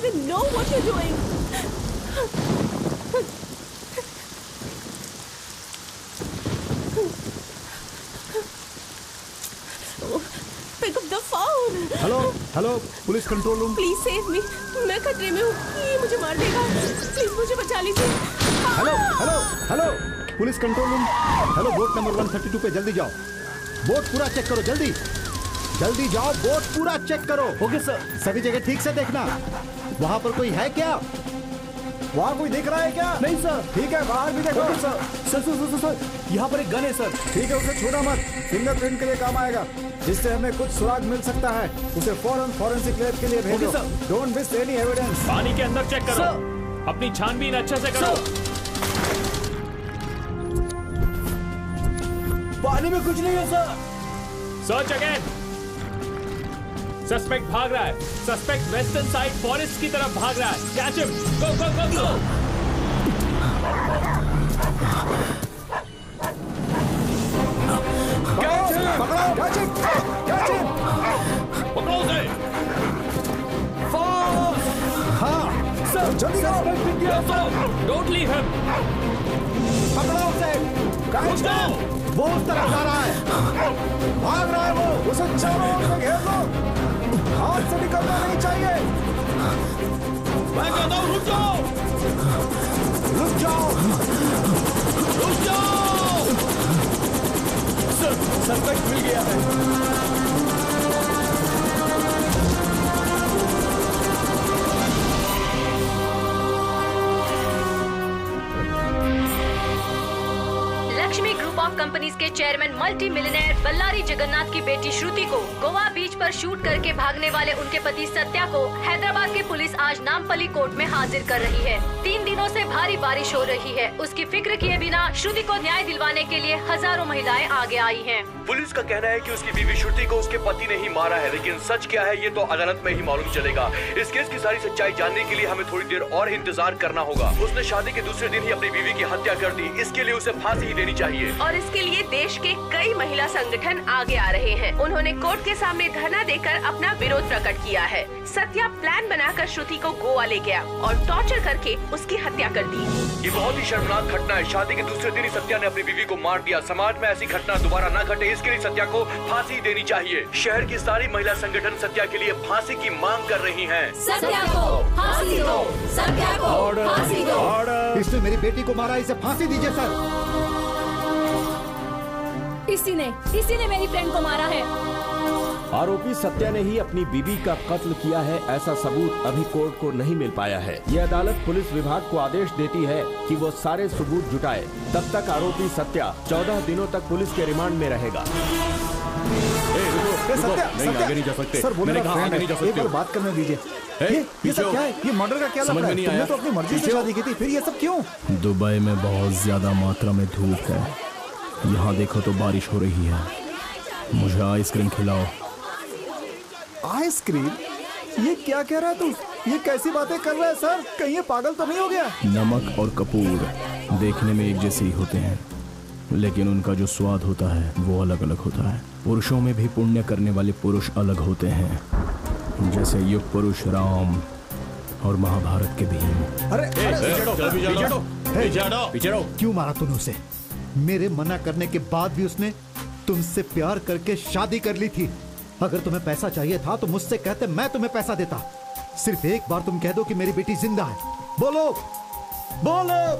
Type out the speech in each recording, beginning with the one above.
even know what you're doing. Pick up the phone. Hello police control room. Please save me. मैं खतरे में हूँ, ये मुझे मार देगा। Please मुझे बचा लीजिए। Hello police control room. Hello, boat number 132 पे जल्दी जाओ। बोट पूरा चेक करो, जल्दी जाओ, बोट पूरा चेक करो। Okay sir. सभी जगह ठीक से देखना। वहाँ पर कोई है क्या? वहाँ कोई दिख रहा है क्या? नहीं सर। ठीक है, बाहर भी देखो। सर यहाँ पर एक गन है सर। ठीक है, उसे छूना मत, फिंगरप्रिंट के लिए काम आएगा, जिससे हमें कुछ सुराग मिल सकता है। उसे फौरन फॉरेंसिक लैब के लिए भेजो। Don't miss any evidence. पानी के अंदर चेक करो, अपनी छानबीन अच्छे से करो। पानी में कुछ नहीं है सर। Search again. सस्पेक्ट भाग रहा है। सस्पेक्ट वेस्टर्न साइड फॉरेस्ट की तरफ भाग रहा है। Catch him. Go go go go. पकड़ो उसे। हाँ सर, जल्दी करो। Don't leave him. पकड़ो उसे। वो उस तरफ जा रहा है, भाग रहा है वो। उसे चारों ओर से घेर लो, हाथ से निकलना नहीं चाहिए। मैं कहता हूँ रुक जाओ। सर, सस्पेक्ट मिल गया है। लक्ष्मी ग्रुप ऑफ कंपनीज के chairman multi millionaire Ballari Jagannath की बेटी श्रुति को गोवा बीच पर शूट करके भागने वाले उनके पति सत्या को हैदराबाद की पुलिस आज नामपल्ली कोर्ट में हाजिर कर रही है। 3 दिनों से भारी बारिश हो रही है। उसकी फिक्र किए बिना श्रुति को न्याय दिलवाने के लिए हजारों महिलाएं आगे आई हैं। पुलिस का कहना है कि उसकी बीवी श्रुति को उसके पति ने ही मारा है, लेकिन सच क्या है ये तो अदालत में ही मालूम चलेगा। इस केस की सारी सच्चाई जानने के लिए हमें थोड़ी देर और इंतजार करना होगा। उसने शादी के दूसरे दिन ही अपनी बीवी की हत्या कर दी। इसके लिए उसे फांसी ही देनी चाहिए। और इसके लिए देश के कई महिला संगठन आगे आ रहे हैं। उन्होंने कोर्ट के सामने धरना देकर अपना विरोध प्रकट किया है। सत्या प्लान बनाकर श्रुति को गोवा ले गया और टॉर्चर करके उसकी हत्या कर दी। ये बहुत ही शर्मनाक घटना है। शादी के दूसरे दिन ही सत्या ने अपनी बीवी को मार दिया। समाज में ऐसी घटना दोबारा न घटे, इसके लिए सत्या को फांसी देनी चाहिए। शहर की सारी महिला संगठन सत्या के लिए फांसी की मांग कर रही हैं। सत्या को फांसी दो, सत्या को फांसी दो। इसने मेरी बेटी को मारा, इसे फांसी दीजिए सर। इसी ने मेरी फ्रेंड को मारा है। आरोपी सत्या ने ही अपनी बीवी का कत्ल किया है, ऐसा सबूत अभी कोर्ट को नहीं मिल पाया है। ये अदालत पुलिस विभाग को आदेश देती है कि वो सारे सबूत जुटाए। तब तक आरोपी सत्या 14 दिनों तक पुलिस के रिमांड में रहेगा। नहीं, आगे नहीं जा सकते। सर, मैंने कहा आगे नहीं जा सकते। एक बार बात करने दीजिए। ये सब क्या है? ये मर्डर का क्या लग रहा है? तुमने तो अपनी मर्जी से शादी की थी, फिर ये सब क्यों? दुबई में बहुत ज्यादा मात्रा में धूप है। यहाँ देखो तो बारिश हो रही है। मुझे आइसक्रीम खिलाओ। आइसक्रीम? ये क्या कह रहा है तू? ये कैसी बातें कर रहा है सर? कहीं ये पागल तो नहीं हो गया? नमक और कपूर देखने में एक जैसे ही होते हैं, लेकिन उनका जो स्वाद होता है वो अलग अलग होता है। पुरुषों में भी पुण्य करने वाले पुरुष अलग होते हैं, जैसे युग पुरुष राम और महाभारत के भीम। अरे क्यों मारा तूने उसे? मेरे मना करने के बाद भी उसने तुमसे प्यार करके शादी कर ली थी। अगर तुम्हें पैसा चाहिए था तो मुझसे कहते, मैं तुम्हें पैसा देता। सिर्फ एक बार तुम कह दो कि मेरी बेटी जिंदा है। बोलो बोलो।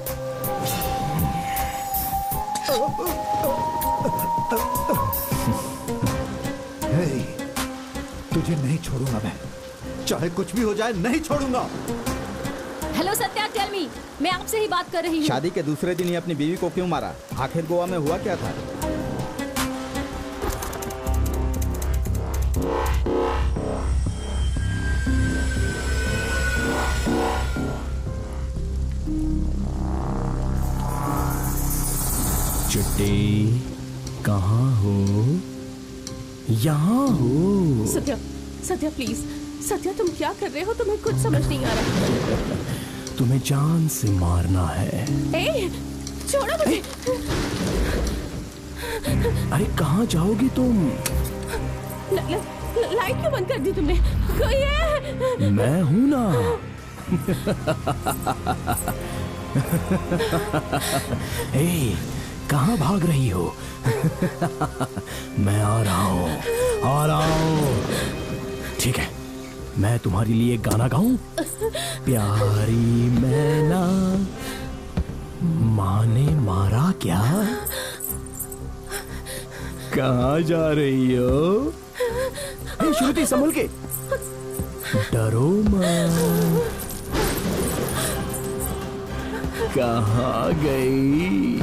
तुझे नहीं छोड़ूंगा मैं, चाहे कुछ भी हो जाए नहीं छोड़ूंगा। हेलो सत्या, टेल मी, मैं आपसे ही बात कर रही हूँ। शादी के दूसरे दिन ही अपनी बीवी को क्यों मारा? आखिर गोवा में हुआ क्या था? चिट्टी, कहाँ हो? यहाँ हो। सत्या, सत्या प्लीज। सत्या, तुम क्या कर रहे हो? तुम्हें कुछ समझ नहीं आ रहा। तुम्हें जान से मारना है। छोड़ो मुझे। अरे कहाँ जाओगी तुम? लाइट क्यों बंद कर दी तुमने? कोई है? मैं हूँ ना। ए, कहाँ भाग रही हो? मैं आ रहा हूँ। ठीक है, मैं तुम्हारे लिए गाना गाऊं? प्यारी मैना माँ ने मारा क्या? कहाँ जा रही हो? श्रुति संभल के, डरो मत। कहाँ गई?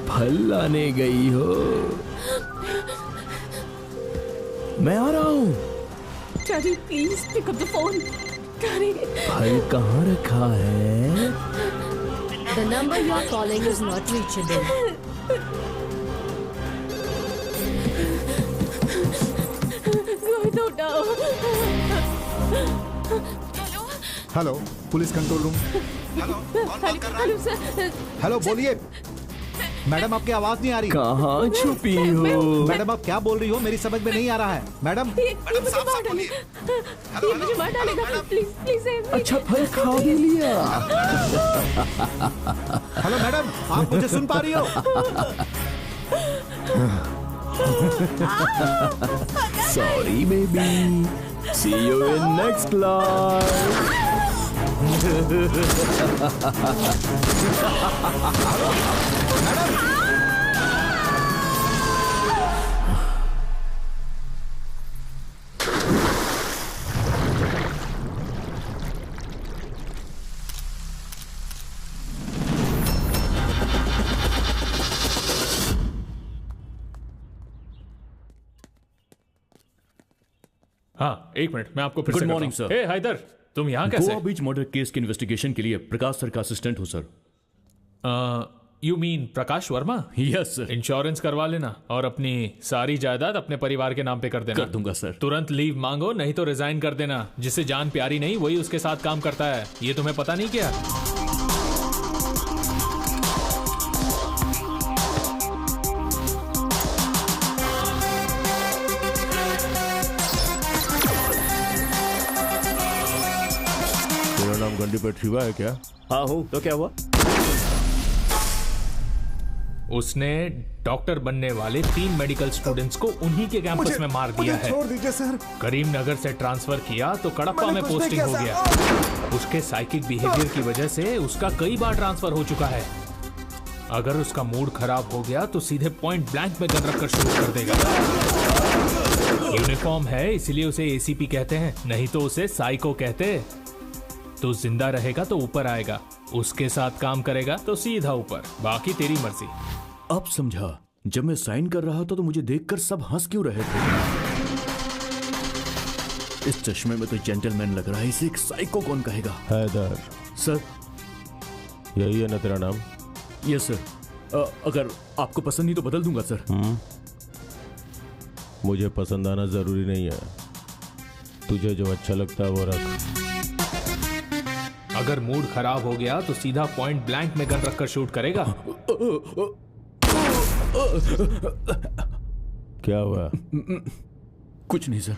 फल लाने गई हो? मैं आ रहा हूँ। Daddy please pick up the phone. Daddy. फल कहाँ रखा है? The number you are calling is not reachable. I don't know. Hello, police control room. Hello sir. Hello, बोलिए। मैडम, आपकी आवाज नहीं आ रही। कहाँ छुपी हो? मैडम, आप क्या बोल रही हो? मेरी समझ में नहीं आ रहा है। मैडम, ये मुझे मार डालेगा। Please please save me. अच्छा, फल खा भी लिया। हेलो मैडम, आप मुझे सुन पा रही हो? Sorry baby, see you in next life. हाँ, एक मिनट, मैं आपको फिर Good से morning, करता हूं। sir. ए हैदर, तुम यहाँ कैसे? गोवा बीच मर्डर केस की इन्वेस्टिगेशन के लिए प्रकाश सर का असिस्टेंट हूँ sir. You mean Prakash Verma? Yes sir. Insurance करवा लेना और अपनी सारी जायदाद अपने परिवार के नाम पे कर देना। कर दूंगा सर। तुरंत लीव मांगो, नहीं तो रिजाइन कर देना। जिससे जान प्यारी नहीं, वही उसके साथ काम करता है। ये तुम्हें पता नहीं क्या? तेरा नाम गंडीपेट शिवा है क्या? हाँ हूँ। तो क्या हुआ? उसने डॉक्टर बनने वाले 3 मेडिकल स्टूडेंट्स को उन्हीं के कैंपस में मार दिया है। छोड़ दीजिए सर। करीमनगर से ट्रांसफर किया तो कड़प्पा में पोस्टिंग हो गया। उसके साइकिक बिहेवियर की वजह से उसका कई बार ट्रांसफर हो चुका है। अगर उसका मूड खराब हो गया तो सीधे पॉइंट ब्लैंक में गन रखकर शूट कर देगा। यूनिफॉर्म है इसलिए उसे एसीपी कहते हैं, नहीं तो उसे साइको कहते। तो जिंदा रहेगा तो ऊपर आएगा, उसके साथ काम करेगा तो सीधा ऊपर। बाकी तेरी मर्जी। अब समझा, जब मैं साइन कर रहा था तो मुझे देखकर सब हंस क्यों रहे थे। इस चश्मे में तो जेंटलमैन लग रहा है, इसे एक साइको कौन कहेगा? हैदर सर। यही है ना तेरा नाम? Yes sir. अगर आपको पसंद नहीं तो बदल दूंगा सर। मुझे पसंद आना जरूरी नहीं है, तुझे जो अच्छा लगता है वो रख। अगर मूड खराब हो गया तो सीधा पॉइंट ब्लैंक में गन रखकर शूट करेगा। क्या हुआ? कुछ नहीं सर।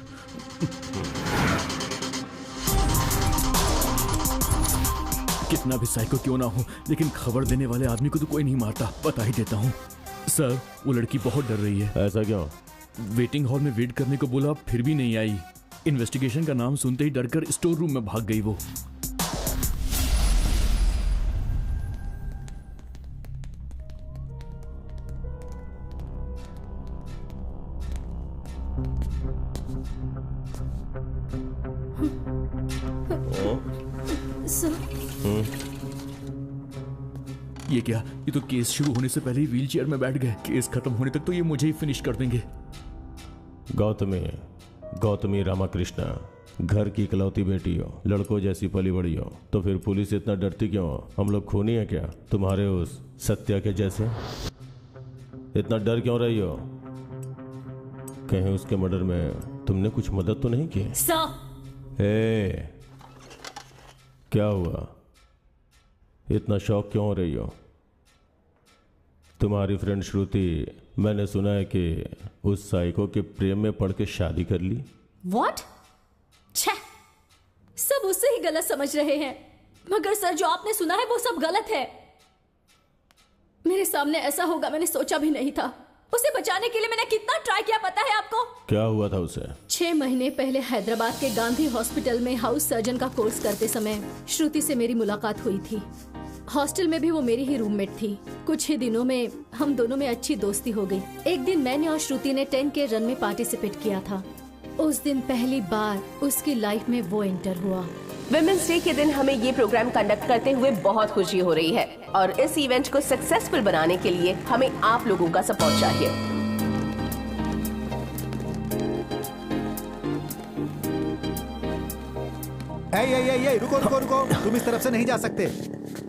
कितना भी साइको क्यों ना हो, लेकिन खबर देने वाले आदमी को तो कोई नहीं मारता। बता ही देता हूँ सर, वो लड़की बहुत डर रही है। ऐसा क्यों? वेटिंग हॉल में वेट करने को बोला, फिर भी नहीं आई। इन्वेस्टिगेशन का नाम सुनते ही डरकर स्टोर रूम में भाग गई वो। ये क्या? ये तो केस शुरू होने से पहले ही व्हील चेयर में बैठ गए। केस खत्म होने तक तो ये मुझे ही फिनिश कर देंगे। गौतमी रामाकृष्णा घर की इकलौती बेटी हो, लड़कों जैसी पली बड़ी हो, तो फिर पुलिस इतना डरती क्यों हो? हम लोग खूनी है क्या तुम्हारे उस सत्या के जैसे? इतना डर क्यों रही हो? कहीं उसके मर्डर में तुमने कुछ मदद तो नहीं की? सर। क्या हुआ? इतना शौक क्यों हो रही हो? तुम्हारी फ्रेंड श्रुति, मैंने सुना है कि उस साइको के प्रेम में पड़ के शादी कर ली। What? छे, सब उससे ही सही गलत समझ रहे हैं, मगर सर जो आपने सुना है वो सब गलत है। मेरे सामने ऐसा होगा मैंने सोचा भी नहीं था। उसे बचाने के लिए मैंने कितना ट्राई किया पता है आपको? क्या हुआ था उसे? 6 महीने पहले हैदराबाद के गांधी हॉस्पिटल में हाउस सर्जन का कोर्स करते समय श्रुति से मेरी मुलाकात हुई थी। हॉस्टल में भी वो मेरी ही रूममेट थी। कुछ ही दिनों में हम दोनों में अच्छी दोस्ती हो गई। एक दिन मैंने और श्रुति ने 10K रन में पार्टिसिपेट किया था। उस दिन पहली बार उसकी लाइफ में वो एंटर हुआ। विमेंस डे के दिन हमें ये प्रोग्राम कंडक्ट करते हुए बहुत खुशी हो रही है और इस इवेंट को सक्सेसफुल बनाने के लिए हमें आप लोगों का सपोर्ट चाहिए। ए, रुको, तुम इस तरफ से नहीं जा सकते।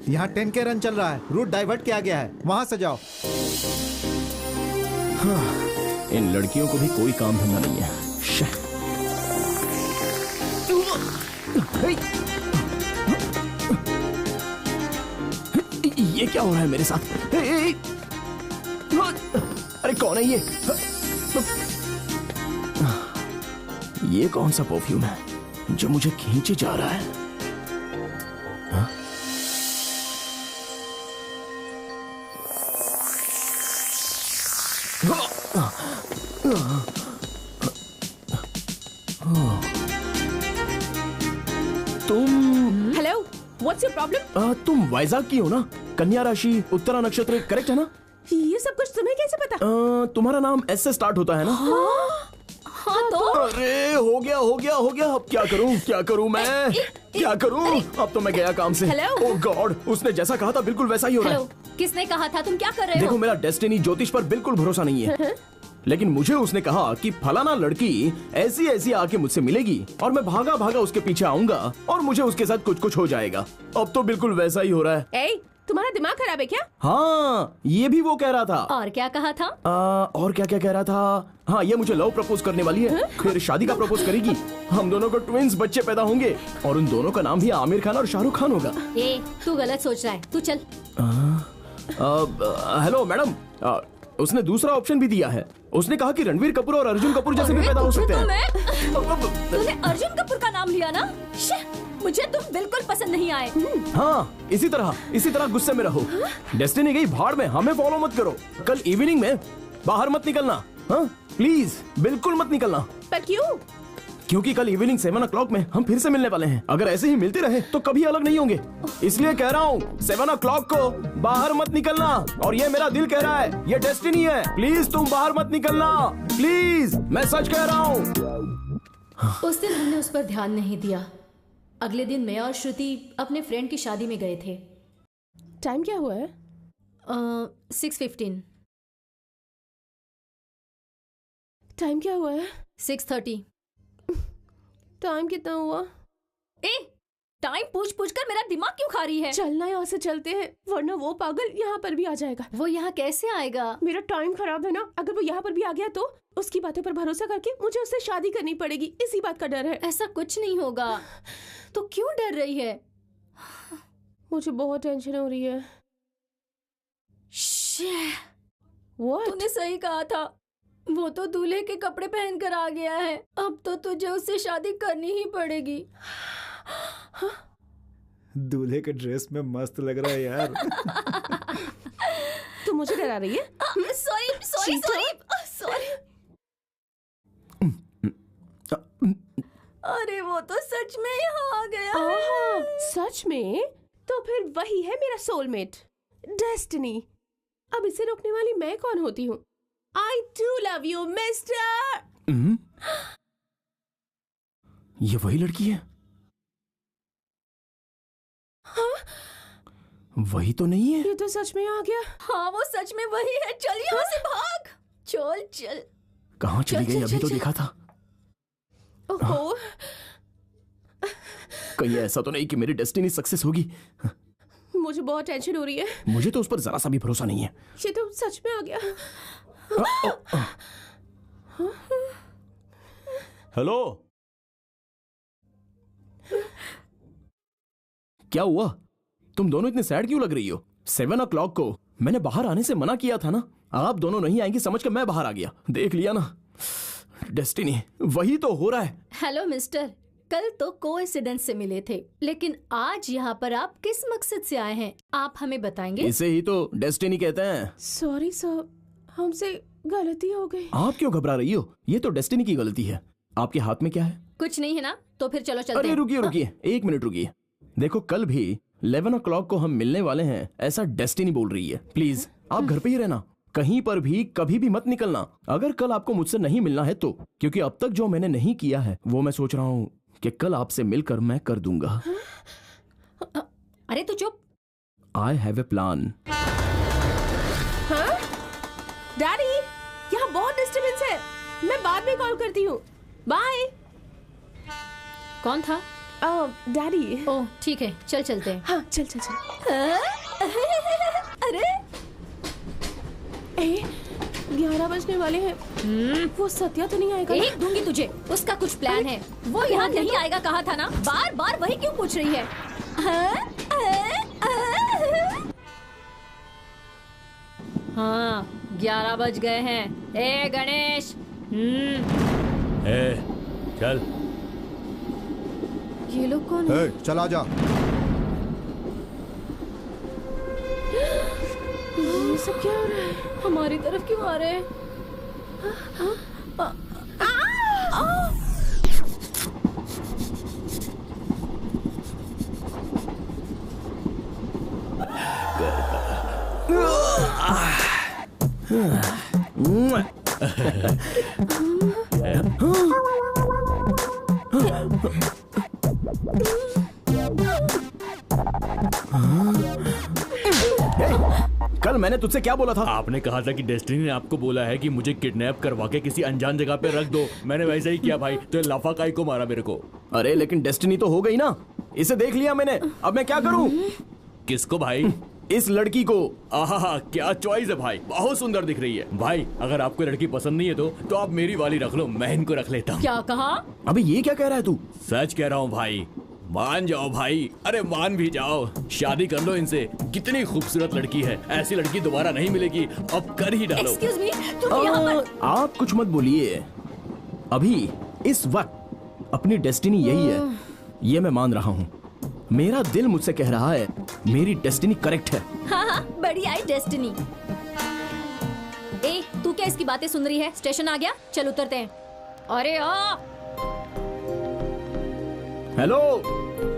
यहाँ 10K रन चल रहा है, रूट डाइवर्ट किया गया है, वहाँ से जाओ। हाँ, इन लड़कियों को भी कोई काम धंधा नहीं है। ये क्या हो रहा है मेरे साथ? अरे कौन है ये? ये कौन सा परफ्यूम है जो मुझे खींचे जा रहा है? तुम हेलो, व्हाट्स योर प्रॉब्लम? तुम वाइजाग की हो ना? कन्या राशि, उत्तरा नक्षत्र, करेक्ट है ना? ये सब कुछ तुम्हें कैसे पता? तुम्हारा नाम एस से स्टार्ट होता है ना? हाँ तो? अरे हो गया। अब क्या करूं मैं? क्या करूं? अब तो मैं गया काम से। ओह गॉड, उसने जैसा कहा था बिल्कुल वैसा ही हो रहा है। किसने कहा था? तुम क्या कर रहे हो? देखो, मेरा डेस्टिनी ज्योतिष पर बिल्कुल भरोसा नहीं है, लेकिन मुझे उसने कहा कि फलाना लड़की ऐसी आके मुझसे मिलेगी और मैं भागा उसके पीछे आऊंगा और मुझे उसके साथ कुछ हो जाएगा। अब तो बिल्कुल वैसा ही हो रहा है। तुम्हारा दिमाग खराब है क्या? हाँ, ये भी वो कह रहा था। और क्या कहा था? और क्या कह रहा था? हाँ, ये मुझे लव प्रपोज करने वाली है, फिर शादी का प्रपोज करेगी, हम दोनों को ट्विंस बच्चे पैदा होंगे और उन दोनों का नाम भी आमिर खान और शाहरुख खान होगा। तू गलत सोच रहा है, तू चल। हेलो मैडम, उसने दूसरा ऑप्शन भी दिया है। उसने कहा कि रणवीर कपूर और अर्जुन कपूर जैसे भी पैदा हो सकते हैं। तूने अर्जुन कपूर का नाम लिया ना? मुझे तुम बिल्कुल पसंद नहीं आए। हाँ, इसी तरह गुस्से में रहो। डेस्टिनी गई भाड़ में, हमें फॉलो मत करो। कल इवनिंग में बाहर मत निकलना, हाँ प्लीज, बिल्कुल मत निकलना। पर क्यों? क्योंकि कल इवनिंग 7 o'clock में हम फिर से मिलने वाले हैं। अगर ऐसे ही मिलते रहे तो कभी अलग नहीं होंगे, इसलिए कह रहा हूँ 7 o'clock को बाहर मत निकलना। और ये मेरा दिल कह रहा है, ये डेस्टिनी है, प्लीज तुम बाहर मत निकलना, प्लीज, मैं सच कह रहा हूँ। उस दिन हमने उस पर ध्यान नहीं दिया। अगले दिन मैं और श्रुति अपने फ्रेंड की शादी में गए थे। टाइम क्या हुआ है? 6:15। टाइम क्या हुआ है? 6:30। टाइम कितना हुआ? टाइम पूछ कर मेरा दिमाग क्यों खा रही है? चलना, यहाँ से चलते हैं, वरना वो पागल यहाँ पर भी आ जाएगा। वो यहाँ कैसे आएगा? मेरा टाइम खराब है ना, अगर वो यहाँ पर भी आ गया तो उसकी बातों पर भरोसा करके मुझे उससे शादी करनी पड़ेगी, इसी बात का डर है। ऐसा कुछ नहीं होगा, तो क्यों डर रही है? मुझे बहुत टेंशन हो रही है। तूने सही कहा था, वो तो दूल्हे के कपड़े पहनकर आ गया है। अब तो तुझे उससे शादी करनी ही पड़ेगी। दूल्हे के ड्रेस में मस्त लग रहा है यार। तू मुझे डरा रही है? सॉरी। अरे वो तो सच में यहाँ आ गया है। सच में? तो फिर वही है मेरा सोलमेट, डेस्टिनी। अब इसे रोकने वाली मैं कौन होती हूँ? I do love you, mister। ये वही लड़की है? हाँ? वही तो नहीं है। ये तो सच में आ गया। हाँ, वो सच में वही है। चल यहाँ से भाग। चल। कहाँ चली गई? अभी तो देखा था। ओहो। कहीं ऐसा तो नहीं कि मेरी डेस्टिनी सक्सेस होगी? मुझे बहुत टेंशन हो रही है। मुझे तो उस पर जरा सा भी भरोसा नहीं है। ये तो सच में आ गया। हेलो, क्या हुआ? तुम दोनों इतने सैड क्यों लग रही हो? 7 o'clock को मैंने बाहर आने से मना किया था ना। आप दोनों नहीं आएंगी समझ कर मैं बाहर आ गया। देख लिया ना, डेस्टिनी वही तो हो रहा है। हेलो मिस्टर, कल तो कोइंसिडेंस से मिले थे, लेकिन आज यहाँ पर आप किस मकसद से आए हैं, आप हमें बताएंगे? इसे ही तो डेस्टिनी कहते हैं। सॉरी सर, हमसे गलती हो गई। आप क्यों घबरा रही हो? ये तो डेस्टिनी की गलती है। आपके हाथ में क्या है? कुछ नहीं है ना, तो फिर चलो चलते अरे हैं। रुकिए 1 मिनट रुकिए। देखो कल भी 11 o'clock को हम मिलने वाले हैं, ऐसा डेस्टिनी बोल रही है। प्लीज आप घर पे ही रहना, कहीं पर भी कभी भी मत निकलना। अगर कल आपको मुझसे नहीं मिलना है तो, क्योंकि अब तक जो मैंने नहीं किया है वो मैं सोच रहा हूँ कि कल आपसे मिलकर मैं कर दूंगा। अरे तू चुप। I have a plan. हाँ? डैडी, यहाँ बहुत डिस्टर्बेंस है, मैं बाद में कॉल करती हूँ। बाय। कौन था? डैडी। ओह ठीक है, चल चलते हैं। हाँ चल चल चल। अरे 11 बजने वाले हैं। वो सत्या तो नहीं आएगा? एक दूंगी तुझे, उसका कुछ प्लान है। वो यहाँ नहीं आएगा कहा था ना, बार बार वही क्यों पूछ रही है? हाँ 11 बज गए हैं। ए गणेश। चल। ये लोग कौन है? चला जा। ये सब क्या हो रहा है? हमारी तरफ क्यों आ रहे हैं? कल मैंने तुझसे क्या बोला था? आपने कहा था कि डेस्टिनी ने आपको बोला है कि मुझे किडनैप करवा के किसी अनजान जगह पे रख दो। मैंने वैसा ही किया भाई, तो लाफाकाई को मारा मेरे को। अरे लेकिन डेस्टिनी तो हो गई ना, इसे देख लिया मैंने, अब मैं क्या करूं? किसको भाई? इस लड़की को। आहा क्या चॉइस है भाई, बहुत सुंदर दिख रही है। भाई अगर आपको लड़की पसंद नहीं है तो आप मेरी वाली रख लो, मैं इनको रख लेता हूँ। क्या कहा? अबे ये क्या कह रहा है तू? सच कह रहा हूँ भाई, मान जाओ भाई, अरे मान भी जाओ, शादी कर लो इनसे। कितनी खूबसूरत लड़की है, ऐसी लड़की दोबारा नहीं मिलेगी, अब कर ही डालो। Excuse me, तुम यहाँ पर... आप कुछ मत बोलिए, अभी इस वक्त अपनी डेस्टिनी यही है, ये मैं मान रहा हूँ। मेरा दिल मुझसे कह रहा है मेरी डेस्टिनी करेक्ट है। हाँ बड़ी आई डेस्टिनी। ए तू क्या इसकी बातें सुन रही है? स्टेशन आ गया, चल उतरते हैं। अरे आ हेलो,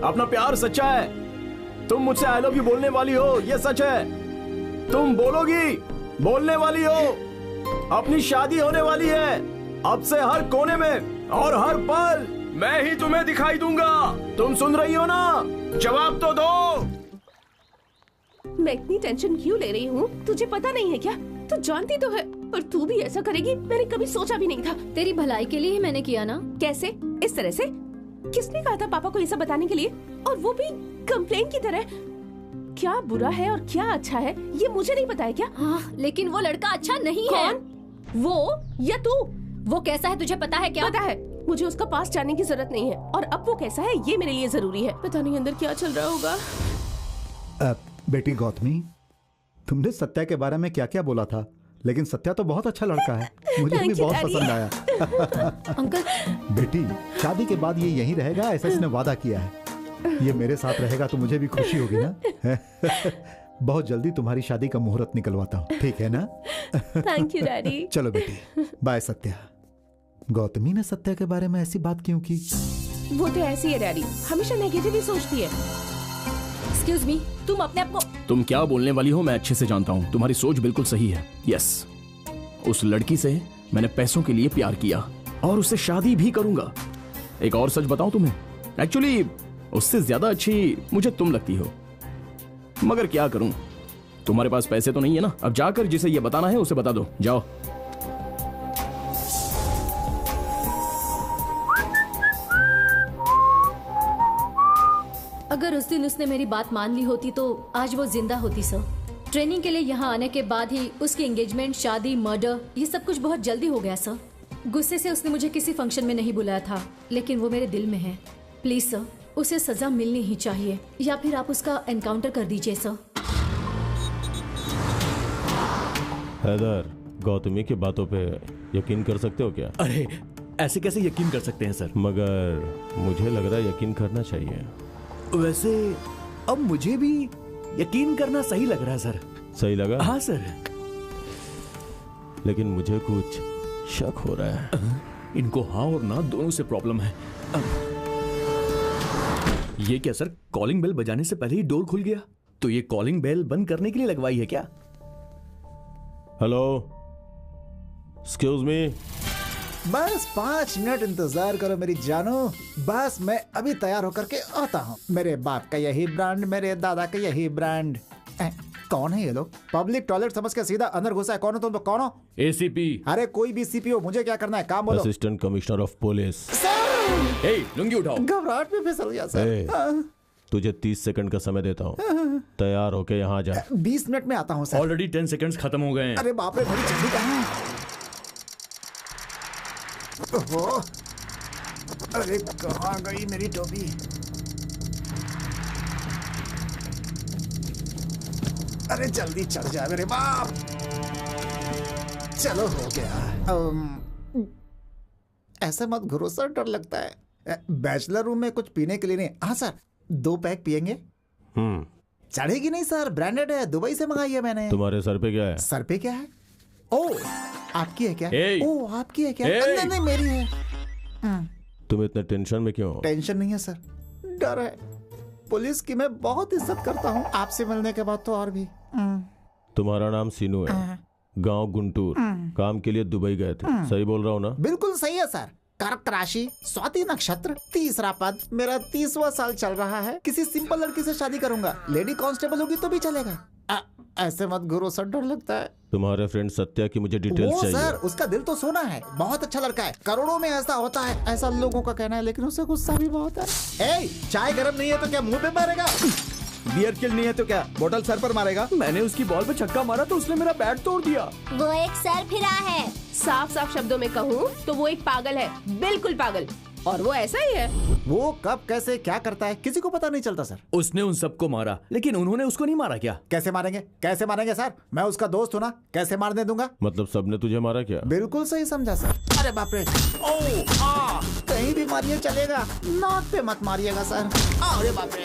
अपना प्यार सच्चा है। तुम मुझसे आई लव यू बोलने वाली हो, ये सच है। तुम बोलोगी, बोलने वाली हो। अपनी शादी होने वाली है, अब से हर कोने में और हर पल मैं ही तुम्हें दिखाई दूंगा। तुम सुन रही हो ना? जवाब तो दो। मैं इतनी टेंशन क्यों ले रही हूँ? तुझे पता नहीं है क्या? तू जानती तो है, पर तू भी ऐसा करेगी मैंने कभी सोचा भी नहीं था। तेरी भलाई के लिए ही मैंने किया ना। कैसे? इस तरह से? किसने कहा था पापा को ये सब बताने के लिए? और वो भी कंप्लेंट की तरह। क्या बुरा है और क्या अच्छा है ये मुझे नहीं पता है क्या? हाँ, लेकिन वो लड़का अच्छा नहीं है। कौन? वो या तू? वो कैसा है तुझे पता है क्या? पता है, मुझे उसका पास जानने की जरूरत नहीं है, और अब वो कैसा है ये मेरे लिए जरूरी है। पता नहीं अंदर क्या चल रहा होगा। बेटी गौतमी, तुमने सत्या के बारे में क्या क्या बोला था, लेकिन सत्या तो बहुत अच्छा लड़का है, मुझे भी बहुत पसंद आया। अंकल। बेटी शादी के बाद ये यहीं रहेगा, ऐसा इसने वादा किया है। ये मेरे साथ रहेगा तो मुझे भी खुशी होगी ना। बहुत जल्दी तुम्हारी शादी का मुहूर्त निकलवाता हूँ, ठीक है ना? Thank you daddy. चलो बेटी, बाय सत्या। गौतमी ने सत्या के बारे में ऐसी बात क्यों की? वो तो ऐसी है डैडी, हमेशा नेगेटिव ही सोचती है। एक्सक्यूज मी, तुम अपने आप को... तुम क्या बोलने वाली हो मैं अच्छे से जानता हूँ, तुम्हारी सोच बिल्कुल सही है। यस, उस लड़की से मैंने पैसों के लिए प्यार किया और उससे शादी भी करूंगा। एक और सच बताऊं तुम्हें, एक्चुअली उससे ज्यादा अच्छी मुझे तुम लगती हो, मगर क्या करूं, तुम्हारे पास पैसे तो नहीं है ना। अब जाकर जिसे ये बताना है उसे बता दो, जाओ। अगर उस दिन उसने मेरी बात मान ली होती तो आज वो जिंदा होती सर। ट्रेनिंग के लिए यहाँ आने के बाद ही उसकी एंगेजमेंट, शादी, मर्डर, ये सब कुछ बहुत जल्दी हो गया सर। गुस्से से उसने मुझे किसी फंक्शन में नहीं बुलाया था, लेकिन वो मेरे दिल में है। प्लीज सर, उसे सजा मिलनी ही चाहिए, या फिर आप उसका एनकाउंटर कर दीजिए सर। हैदर, गौतमी की बातों पे यकीन कर सकते हो क्या? अरे ऐसे कैसे यकीन कर सकते हैं सर? मगर मुझे लग रहा है यकीन करना चाहिए। वैसे अब मुझे भी यकीन करना सही लग रहा है सर। सही लगा? हाँ सर। लेकिन मुझे कुछ शक हो रहा है। इनको हाँ और ना दोनों से प्रॉब्लम है। ये क्या सर, कॉलिंग बेल बजाने से पहले ही डोर खुल गया? तो ये कॉलिंग बेल बंद करने के लिए लगवाई है क्या? Hello, excuse me. बस 5 मिनट इंतजार करो मेरी जानो। बस मैं अभी तैयार होकर के आता हूँ। मेरे बाप का यही ब्रांड, मेरे दादा का यही ब्रांड। कौन है ये लोग? पब्लिक टॉयलेट समझ के सीधा अंदर घुसा है। कौन हो तुम लोग? कौन हो? एसीपी। अरे कोई भी सीपी हो, मुझे क्या करना है? काम बोलो। Assistant commissioner of police. ए, लुंगी उठाओ। घबराहट में फिसल गया सर। तुझे 30 सेकंड का समय देता हूँ, तैयार होके यहाँ जा। 20 मिनट में आता हूँ सर। ऑलरेडी 10 सेकंड्स खत्म हो गए हैं। अरे बाप रे, मेरी चड्डी कहाँ है? ओहो, अरे कहाँ गई मेरी टोपी? अरे जल्दी चढ़ जा मेरे बाप। चलो हो गया। ऐसे मत घुरो सर, डर लगता है। बैचलर रूम में कुछ पीने के लिए नहीं? हाँ सर, 2 पैक पियेंगे। चढ़ेगी नहीं सर, ब्रांडेड है, दुबई से मंगाई है मैंने। तुम्हारे सर पे क्या है? सर पे क्या है? ओ, आपकी है क्या? ओ, आपकी है क्या? नहीं नहीं, मेरी है। तुम इतने टेंशन में क्यों? टेंशन नहीं है सर, डर है। पुलिस की मैं बहुत इज्जत करता हूँ, आपसे मिलने के बाद तो और भी। तुम्हारा नाम सीनू है, गांव गुंटूर, काम के लिए दुबई गए थे। सही बोल रहा हूँ ना? बिल्कुल सही है सर। कर्क राशि, स्वाति नक्षत्र, 3रा पद, मेरा 30वां साल चल रहा है। किसी सिंपल लड़की से शादी करूंगा। लेडी कांस्टेबल होगी तो भी चलेगा। ऐसे मत घुरो सर, डर लगता है। तुम्हारे फ्रेंड सत्या की मुझे डिटेल्स चाहिए। सर, उसका दिल तो सोना है, बहुत अच्छा लड़का है। करोड़ों में ऐसा होता है, ऐसा लोगों का कहना है, लेकिन उसे गुस्सा भी बहुत है। चाय गर्म नहीं है तो क्या मुंह पे मारेगा? बियर चिल नहीं है तो क्या बोतल सर पर मारेगा? मैंने उसकी बॉल पे छक्का मारा तो उसने मेरा बैट तोड़ दिया। वो एक सर फिरा है। साफ साफ शब्दों में कहूँ तो वो एक पागल है, बिल्कुल पागल। और वो ऐसा ही है। वो कब कैसे क्या करता है किसी को पता नहीं चलता सर। उसने उन सबको मारा, लेकिन उन्होंने उसको नहीं मारा क्या? कैसे मारेंगे? कैसे मारेंगे सर? मैं उसका दोस्त हूँ ना, कैसे मारने दूंगा? मतलब सबने तुझे मारा क्या? बिल्कुल सही समझा सर। अरे बाप रे, कहीं भी मारिए चलेगा, नाक पे मत मारिएगा सर। अरे बाप रे,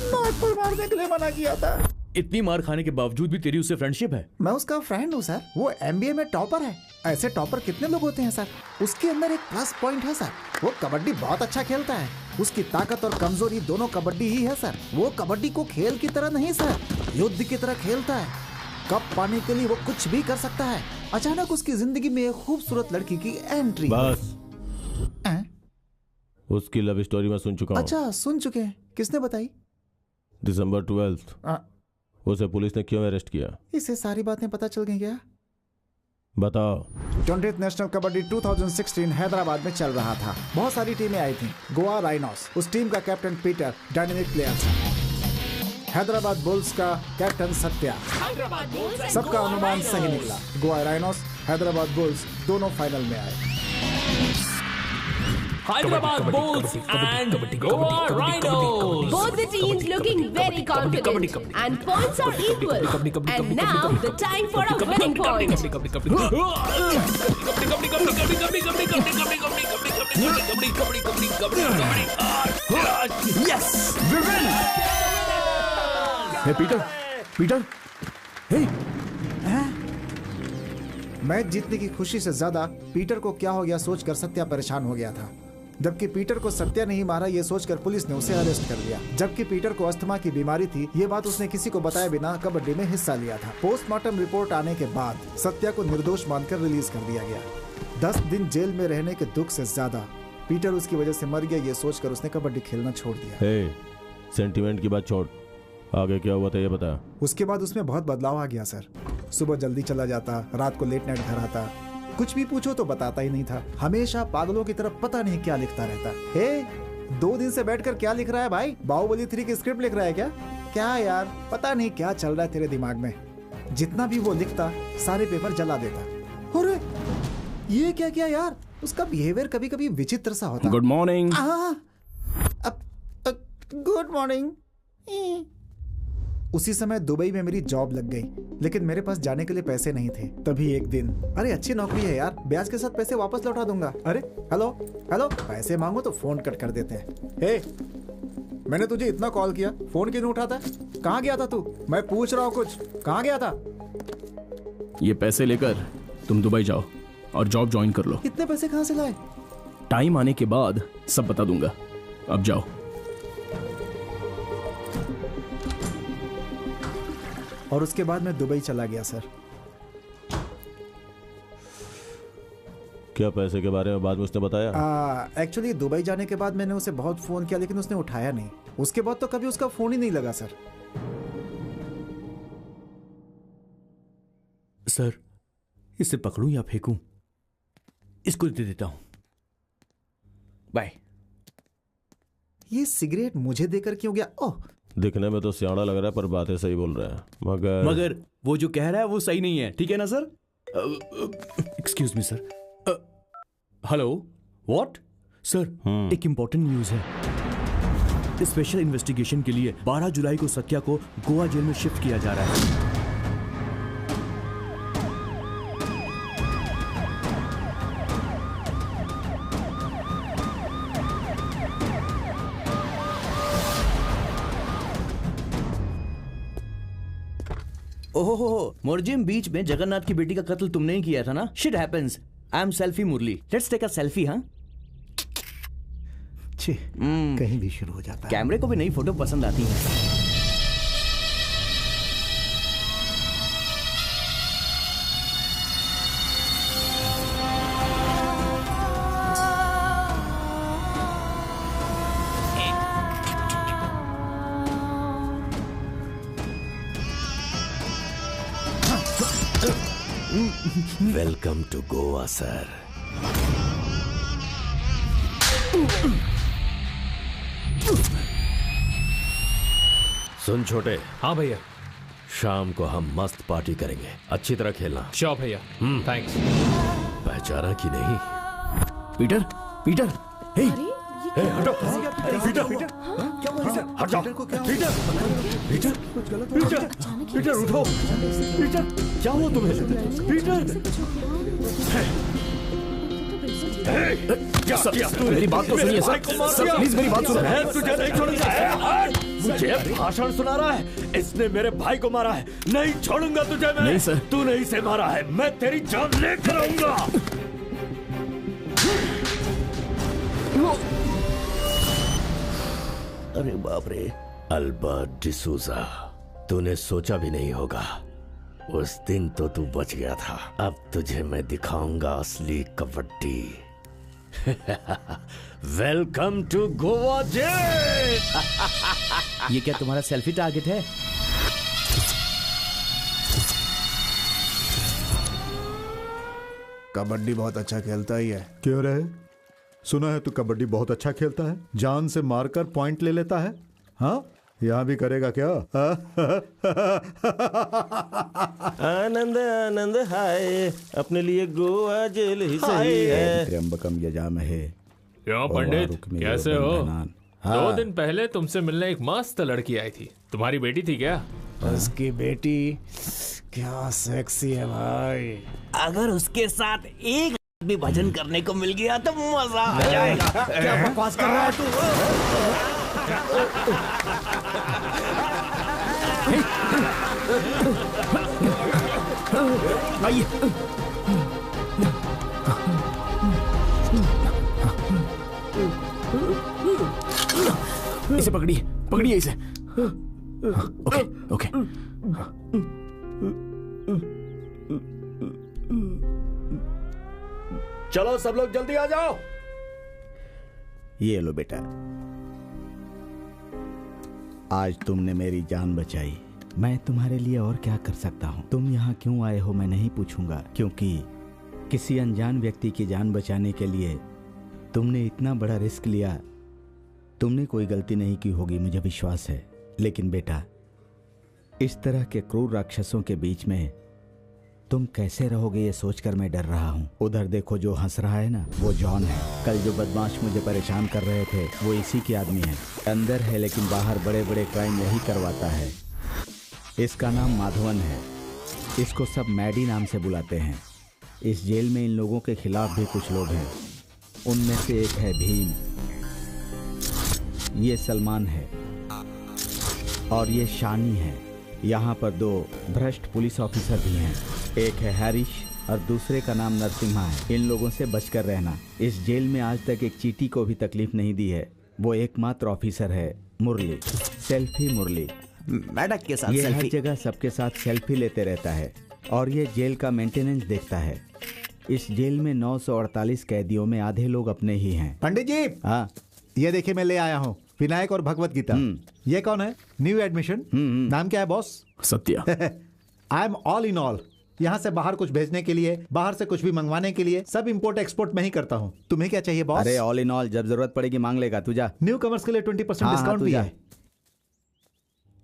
नाक पर मारने के लिए मना किया था। इतनी मार खाने के बावजूद भी तेरी उससे फ्रेंडशिप है? मैं उसका फ्रेंड हूँ सर। वो MBA में टॉपर है। ऐसे टॉपर कितने लोग होते हैं सर। उसके अंदर एक प्लस पॉइंट है सर, वो कबड्डी बहुत अच्छा खेलता है। उसकी ताकत और कमजोरी दोनों कबड्डी ही है सर। वो कबड्डी को खेल की तरह नहीं सर, युद्ध की तरह खेलता है। कप पाने के लिए वो कुछ भी कर सकता है। अचानक उसकी जिंदगी में एक खूबसूरत लड़की की एंट्री। बस उसकी लव स्टोरी मैं सुन चुका हूँ। अच्छा, सुन चुके हैं? किसने बताई? दिसंबर 12 उसे पुलिस ने क्यों अरेस्ट किया? इसे सारी बातें पता चल गई क्या? बताओ। 20th नेशनल कबड्डी 2016 हैदराबाद में चल रहा था। बहुत सारी टीमें आई थी। गोवा राइनोस, उस टीम का कैप्टन पीटर डायनेमिक प्लेयर था। हैदराबाद बुल्स का कैप्टन सत्या। सबका अनुमान सही निकला। गोवा राइनोस, हैदराबाद बुल्स दोनों फाइनल में आए। Hyderabad Bulls and Goa Rhinos. Both the teams looking very confident and points are equal. And now the time for a winning point. Yes, we win. Hey Peter, hey. Match जीतने की खुशी से ज्यादा Peter को क्या हो गया सोचकर सत्या परेशान हो गया था। जबकि पीटर को सत्या नहीं मारा ये सोचकर पुलिस ने उसे अरेस्ट कर लिया। जबकि पीटर को अस्थमा की बीमारी थी, ये बात उसने किसी को बताए बिना कबड्डी में हिस्सा लिया था। पोस्टमार्टम रिपोर्ट आने के बाद सत्या को निर्दोष मानकर रिलीज कर दिया गया। 10 दिन जेल में रहने के दुख से ज्यादा पीटर उसकी वजह से मर गया ये सोचकर उसने कबड्डी खेलना छोड़ दिया। हे, सेंटिमेंट की बात छोड़, आगे क्या हुआ था ये बता। उसके बाद उसमें बहुत बदलाव आ गया सर। सुबह जल्दी चला जाता, रात को लेट नाइट घर आता। कुछ भी पूछो तो बताता ही नहीं था। हमेशा पागलों की तरफ पता नहीं क्या लिखता रहता। हे, 2 दिन से बैठकर क्या लिख रहा है भाई? बाहुबली 3 की स्क्रिप्ट लिख रहा है क्या? क्या यार, पता नहीं क्या चल रहा है तेरे दिमाग में। जितना भी वो लिखता सारे पेपर जला देता। अरे ये क्या किया यार? उसका बिहेवियर कभी कभी विचित्र सा होता। Good morning. Good morning. उसी समय दुबई में मेरी जॉब लग गई, लेकिन मेरे पास जाने के लिए पैसे नहीं थे। तभी एक दिन, अरे अच्छी नौकरी है यार, ब्याज के साथ पैसे वापस लौटा दूंगा। अरे हेलो हेलो, पैसे मांगो तो फोन कट कर देते हैं। हे, मैंने तुझे इतना कॉल किया, फोन क्यों नहीं उठाता? कहाँ गया था तू? मैं पूछ रहा हूँ कुछ, कहाँ गया था? ये पैसे लेकर तुम दुबई जाओ और जॉब ज्वाइन कर लो। इतने पैसे कहाँ से लाए? टाइम आने के बाद सब बता दूंगा, अब जाओ। और उसके बाद मैं दुबई चला गया सर। क्या पैसे के बारे में बाद में उसने बताया? एक्चुअली दुबई जाने के बाद मैंने उसे बहुत फोन किया, लेकिन उसने उठाया नहीं। उसके बाद तो कभी उसका फोन ही नहीं लगा सर। सर, इसे पकड़ूं या फेंकूं? इसको दे देता हूं। बाय। ये सिगरेट मुझे देकर क्यों गया? ओह, दिखने में तो सियाना लग रहा है पर बातें सही बोल रहा है। मगर वो जो कह रहा है वो सही नहीं है, ठीक है ना sir? Excuse me sir. Hello, what? Sir, एक इंपॉर्टेंट न्यूज है। स्पेशल इन्वेस्टिगेशन के लिए 12 जुलाई को सत्या को गोवा जेल में शिफ्ट किया जा रहा है। ओहो, मोरजिम बीच में जगन्नाथ की बेटी का कत्ल तुमने ही किया था ना? Shit happens. I am selfie Murali. Let's take a selfie. हाँ, कहीं भी शुरू हो जाता है। कैमरे को भी नई फोटो पसंद आती है। Welcome to Goa sir. सुन छोटे। हाँ भैया। शाम को हम मस्त पार्टी करेंगे, अच्छी तरह खेलना। श्योर भैया, थैंक्स। पहचाना कि नहीं? पीटर, पीटर, हे, हटो। पीटर, क्या हुआ? हट जाओ। पीटर, पीटर उठो। पीटर, क्या हुआ तुम्हें? पीटर, मेरी बात तो सुनिए सर, प्लीज मेरी बात सुनिए। तुझे नहीं छोड़ूंगा। मुझे भाषण सुना रहा है। इसने मेरे भाई को मारा है, नहीं छोड़ूंगा तुझे मैं। नहीं सर, तूने इसे मारा है, मैं तेरी जान लेकर आऊंगा। अरे बाप रे, अल्बर्ट डिसूजा, तूने सोचा भी नहीं होगा। उस दिन तो तू बच गया था, अब तुझे मैं दिखाऊंगा असली kabaddi. Welcome to Goa jail. ये क्या तुम्हारा सेल्फी टारगेट है? कबड्डी बहुत अच्छा खेलता ही है। क्यों रहे? सुना है तू कबड्डी बहुत अच्छा खेलता है, जान से मारकर पॉइंट ले लेता है। हाँ, यहाँ भी करेगा क्या? आनंद आनंद हाय, अपने लिए गोवा जेल ही सही है। त्र्यंबकम यजामहे। क्यों पंडित, कैसे हो? 2 दिन पहले तुमसे मिलने एक मस्त लड़की आई थी, तुम्हारी बेटी थी क्या? उसकी बेटी क्या सेक्सी है भाई। अगर उसके साथ एक भी भजन करने को मिल गया तो मजा आ जाएगा। क्या बकवास कर रहा है तू? आइए। इसे पकड़िए, पकड़िए इसे। Okay, okay. चलो सब लोग जल्दी आ जाओ। ये लो बेटा, आज तुमने मेरी जान बचाई। मैं तुम्हारे लिए और क्या कर सकता हूँ? तुम यहाँ क्यों आए हो मैं नहीं पूछूंगा, क्योंकि किसी अनजान व्यक्ति की जान बचाने के लिए तुमने इतना बड़ा रिस्क लिया। तुमने कोई गलती नहीं की होगी, मुझे विश्वास है। लेकिन बेटा, इस तरह के क्रूर राक्षसों के बीच में तुम कैसे रहोगे ये सोचकर मैं डर रहा हूँ। उधर देखो, जो हंस रहा है ना, वो जॉन है। कल जो बदमाश मुझे परेशान कर रहे थे वो इसी के आदमी है। अंदर है लेकिन बाहर बड़े बड़े क्राइम यही करवाता है। इसका नाम माधवन है। इसको सब मैडी नाम से बुलाते हैं। इस जेल में इन लोगों के खिलाफ भी कुछ लोग हैं। उनमें से एक है भीम, ये सलमान है और ये शानी है। यहाँ पर 2 भ्रष्ट पुलिस ऑफिसर भी हैं। एक है हैरिश और दूसरे का नाम नरसिम्हा है। इन लोगों से बचकर रहना। इस जेल में आज तक एक चींटी को भी तकलीफ नहीं दी है। वो एकमात्र ऑफिसर है मुरली, सेल्फी मुरली। मैडक के साथ ये हर सेल्फी। जगह सबके साथ सेल्फी लेते रहता है और ये जेल का मेंटेनेंस देखता है। इस जेल में 948 कैदियों में आधे लोग अपने ही हैं। पंडित जी, हाँ, ये देखिए मैं ले आया हूँ विनायक और भगवत गीता। ये कौन है? New admission. नाम क्या है boss? Satya. I am all in all. यहाँ से बाहर कुछ भेजने के लिए, बाहर से कुछ भी मंगवाने के लिए सब इंपोर्ट एक्सपोर्ट में ही करता हूँ। तुम्हें क्या चाहिए बॉस? अरे ऑल इन ऑल, जब जरूरत पड़ेगी मांग लेगा। तू जा। न्यू कमर्स के लिए 20% डिस्काउंट भी है।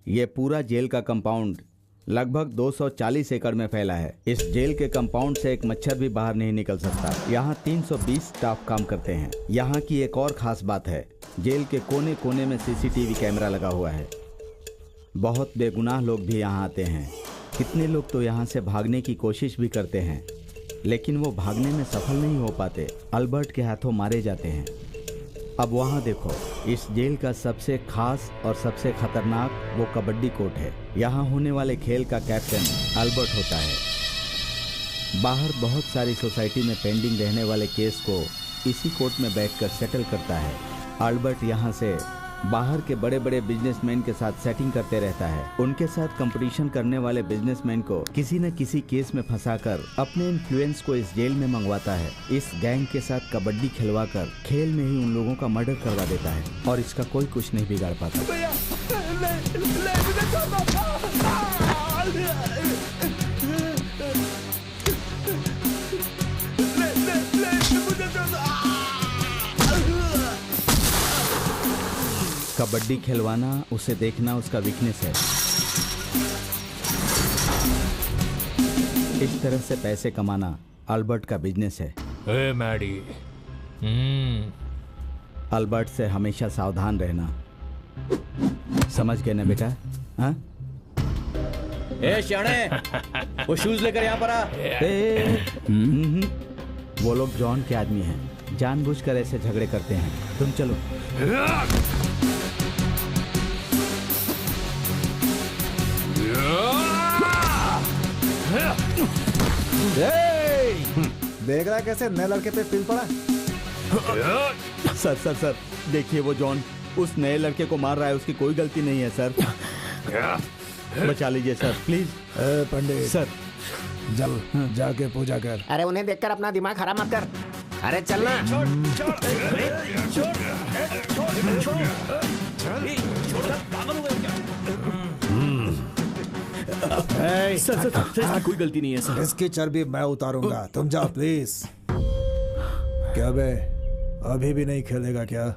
ये पूरा जेल का कंपाउंड लगभग 240 एकड़ में फैला है। इस जेल के कंपाउंड से एक मच्छर भी बाहर नहीं निकल सकता। यहाँ 320 स्टाफ काम करते हैं। यहाँ की एक और खास बात है, जेल के कोने कोने में सीसीटीवी कैमरा लगा हुआ है। बहुत बेगुनाह लोग भी यहाँ आते हैं। कितने लोग तो यहाँ से भागने की कोशिश भी करते हैं, लेकिन वो भागने में सफल नहीं हो पाते, अल्बर्ट के हाथों मारे जाते हैं। अब वहाँ देखो, इस जेल का सबसे खास और सबसे खतरनाक वो कबड्डी कोर्ट है। यहाँ होने वाले खेल का कैप्टन अल्बर्ट होता है। बाहर बहुत सारी सोसाइटी में पेंडिंग रहने वाले केस को इसी कोर्ट में बैठकर सेटल करता है। अल्बर्ट यहाँ से बाहर के बड़े बड़े बिजनेसमैन के साथ सेटिंग करते रहता है। उनके साथ कंपटीशन करने वाले बिजनेसमैन को किसी न किसी केस में फंसाकर अपने इन्फ्लुएंस को इस जेल में मंगवाता है। इस गैंग के साथ कबड्डी खिलवाकर खेल में ही उन लोगों का मर्डर करवा देता है और इसका कोई कुछ नहीं बिगाड़ पाता। कबड्डी खिलवाना, उसे देखना उसका वीकनेस है। इस तरह से पैसे कमाना अल्बर्ट का बिजनेस है। ए मैडी, अल्बर्ट से हमेशा सावधान रहना, समझ गए ना बेटा? हाँ? ए श्याणे, वो शूज लेकर यहाँ पर आ। वो लोग जॉन के आदमी हैं, जानबूझकर ऐसे झगड़े करते हैं। तुम चलो। देख रहा है कैसे नए लड़के पे पिल पड़ा? सर सर सर, देखिए वो जॉन उस नए लड़के को मार रहा है। उसकी कोई गलती नहीं है सर। बचा लीजिए सर प्लीज। पंडित सर, जल जाके पूजा कर। अरे उन्हें देखकर अपना दिमाग खराब मत कर। अरे चलना। सर सर इसकी कोई गलती नहीं है सर। इसकी चर्बी मैं उतारूंगा, तुम जाओ प्लीज। क्या बे, अभी भी नहीं खेलेगा क्या?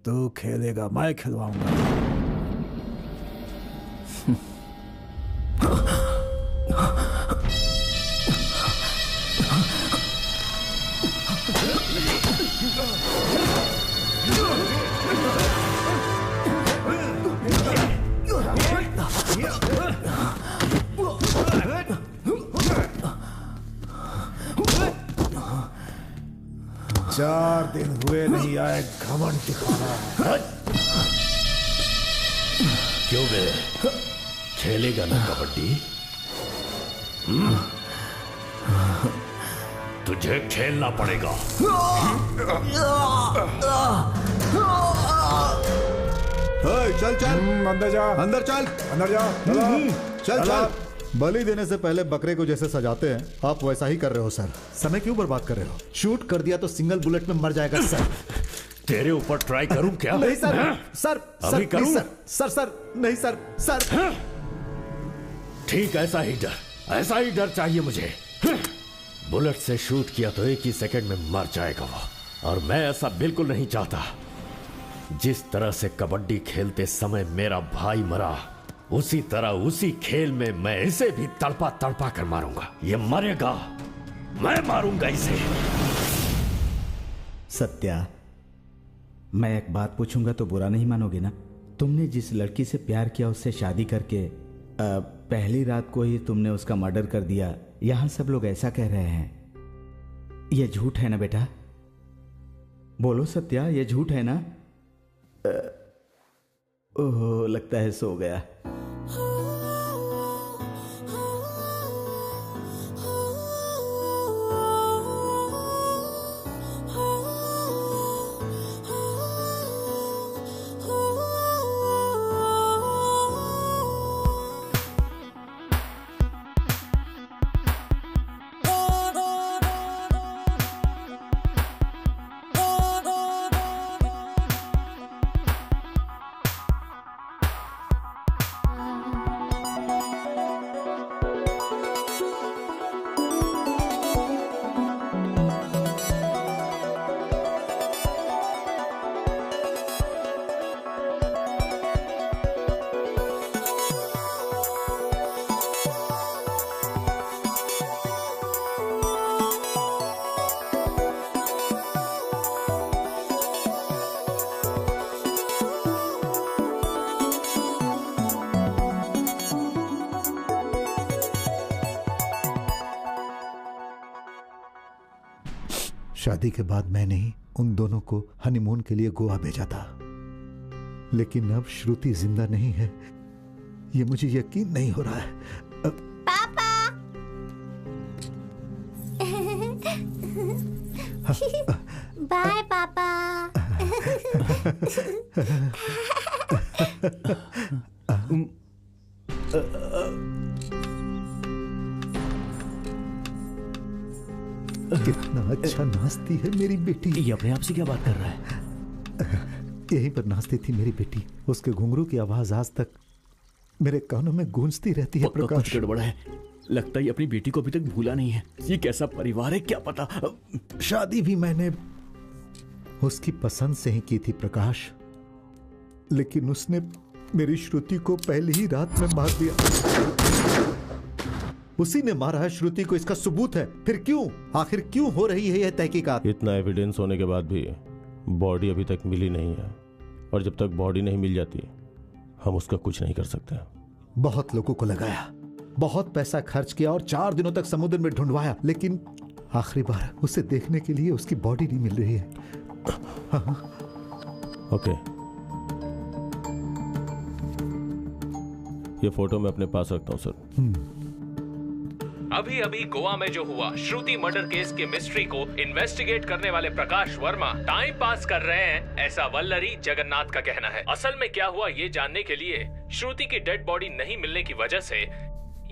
तू खेलेगा, मैं खिलवाऊंगा। चार दिन हुए नहीं आए, घमंड दिखाना। क्यों बे, खेलेगा ना कबड्डी? तुझे खेलना पड़ेगा। चल चल अंदर जा, अंदर चल, अंदर जा। चल चल। बलि देने से पहले बकरे को जैसे सजाते हैं, आप वैसा ही कर रहे हो सर। समय क्यों बर्बाद कर रहे हो? शूट कर दिया तो सिंगल बुलेट में मर जाएगा सर। तेरे ऊपर ट्राई करूं क्या? नहीं सर, सर अभी सर, करूं? सर सर नहीं सर, सर। ठीक, ऐसा ही डर चाहिए मुझे। बुलेट से शूट किया तो एक ही सेकंड में मर जाएगा वो, और मैं ऐसा बिल्कुल नहीं चाहता। जिस तरह से कबड्डी खेलते समय मेरा भाई मरा, उसी तरह उसी खेल में मैं इसे भी तड़पा तड़पा कर मारूंगा। ये मरेगा, मैं मारूंगा इसे। सत्या, मैं एक बात पूछूंगा तो बुरा नहीं मानोगे ना? तुमने जिस लड़की से प्यार किया उससे शादी करके पहली रात को ही तुमने उसका मर्डर कर दिया, यहां सब लोग ऐसा कह रहे हैं। यह झूठ है ना बेटा? बोलो सत्या, ये झूठ है ना? ओह, लगता है सो गया। शादी के बाद मैंने ही उन दोनों को हनीमून के लिए गोवा भेजा था, लेकिन अब श्रुति जिंदा नहीं है, ये मुझे यकीन नहीं हो रहा है। पापा। बाय पापा। कितना अच्छा नाचती है मेरी बेटी। ये अपने आप से क्या बात कर रहा है? यहीं पर नाचती थी मेरी बेटी, उसके घुंघरू की आवाज आज तक मेरे कानों में गूंजती रहती है। प्रकाश, कुछ गड़बड़ है, लगता है अपनी बेटी को अभी तक भूला नहीं है। ये कैसा परिवार है क्या पता। शादी भी मैंने उसकी पसंद से ही की थी प्रकाश, लेकिन उसने मेरी श्रुति को पहली ही रात में मार दिया। उसी ने मारा है श्रुति को, इसका सबूत है। फिर क्यों, आखिर क्यों हो रही है यह तहकीकात? इतना एविडेंस होने के बाद भी बॉडी अभी तक मिली नहीं है, और जब तक बॉडी नहीं मिल जाती हम उसका कुछ नहीं कर सकते। बहुत लोगों को लगाया, बहुत पैसा खर्च किया और 4 दिनों तक समुद्र में ढूंढवाया, लेकिन आखिरी बार उसे देखने के लिए उसकी बॉडी नहीं मिल रही है। ओके, ये फोटो मैं अपने पास रखता हूँ सर। अभी अभी गोवा में जो हुआ श्रुति मर्डर केस के मिस्ट्री को इन्वेस्टिगेट करने वाले प्रकाश वर्मा टाइम पास कर रहे हैं, ऐसा वल्लरी जगन्नाथ का कहना है। असल में क्या हुआ ये जानने के लिए श्रुति की डेड बॉडी नहीं मिलने की वजह से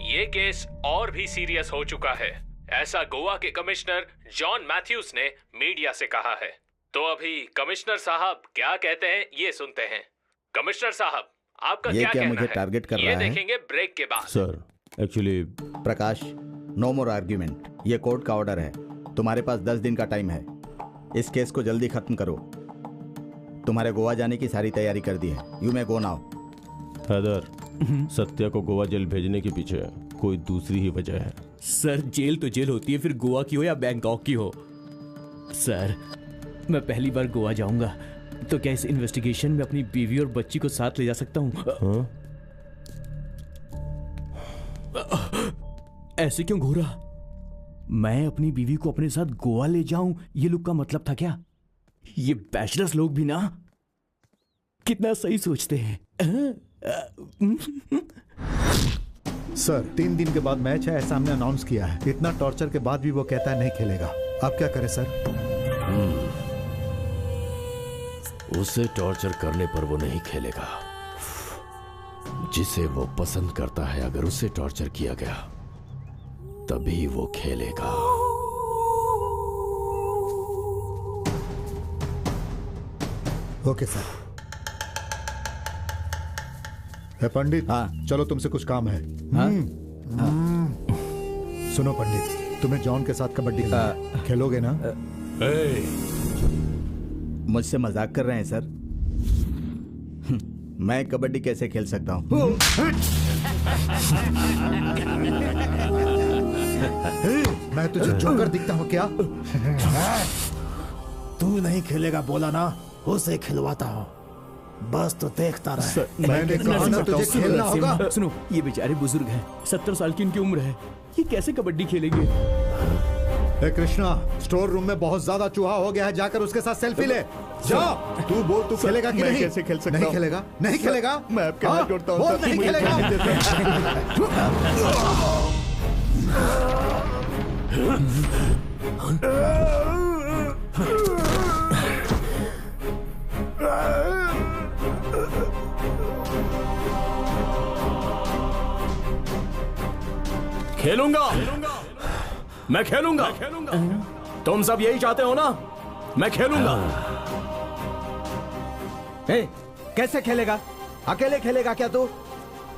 ये केस और भी सीरियस हो चुका है, ऐसा गोवा के कमिश्नर जॉन मैथ्यूज ने मीडिया से कहा है। तो अभी कमिश्नर साहब क्या कहते हैं ये सुनते हैं। कमिश्नर साहब, आपका क्या कहना मुझे है? टारगेट कर ये रहा है? देखेंगे ब्रेक के बाद। सर एक्चुअली प्रकाश, नो मोर आर्ग्यूमेंट, ये कोर्ट का ऑर्डर है। तुम्हारे पास 10 दिन का टाइम है, इस केस को जल्दी खत्म करो। तुम्हारे गोवा जाने की सारी तैयारी कर दी है, you may go now. Haider, Satya को गोवा जेल भेजने के पीछे कोई दूसरी ही वजह है। सर जेल तो जेल होती है, फिर गोवा की हो या बैंकॉक की हो। सर मैं पहली बार गोवा जाऊंगा, तो क्या इस इन्वेस्टिगेशन में अपनी बीवी और बच्ची को साथ ले जा सकता हूँ? ऐसे क्यों घूरा? मैं अपनी बीवी को अपने साथ गोवा ले जाऊं, ये लुक का मतलब था क्या? ये बैचलर्स लोग भी ना कितना सही सोचते हैं। सर 3 दिन के बाद मैच है, ऐसा हमने अनाउंस किया है। इतना टॉर्चर के बाद भी वो कहता है नहीं खेलेगा। आप क्या करें सर? उसे टॉर्चर करने पर वो नहीं खेलेगा। जिसे वो पसंद करता है, अगर उसे टॉर्चर किया गया तभी वो खेलेगा। Okay sir. पंडित, हाँ चलो, तुमसे कुछ काम है। सुनो पंडित, तुम्हें जॉन के साथ कबड्डी खेलोगे ना? मुझसे मजाक कर रहे हैं सर? मैं कबड्डी कैसे खेल सकता हूँ? मैं तुझे जोकर दिखता हूँ क्या? तू नहीं खेलेगा बोला ना, उसे खिलवाता हूँ। बस तो देखता रहे। मैंने कहा ना तुझे खेलना होगा। सुनो, ये बेचारे बुजुर्ग हैं, 70 साल की इनकी उम्र है, ये कैसे कबड्डी खेलेंगे? कृष्णा, स्टोर रूम में बहुत ज्यादा चूहा हो गया है, जाकर उसके साथ सेल्फी ले। जा, तू बोल, तू खेलेगा कि नहीं? कैसे खेल सकता नहीं खेलेगा? नहीं खेलेगा? मैं आपके हाथ जोड़ता हूँ। बोल, नहीं खेलेगा? खेलूंगा, मैं खेलूंगा। तुम सब यही चाहते हो ना? मैं खेलूंगा। कैसे खेलेगा? अकेले खेलेगा क्या तू?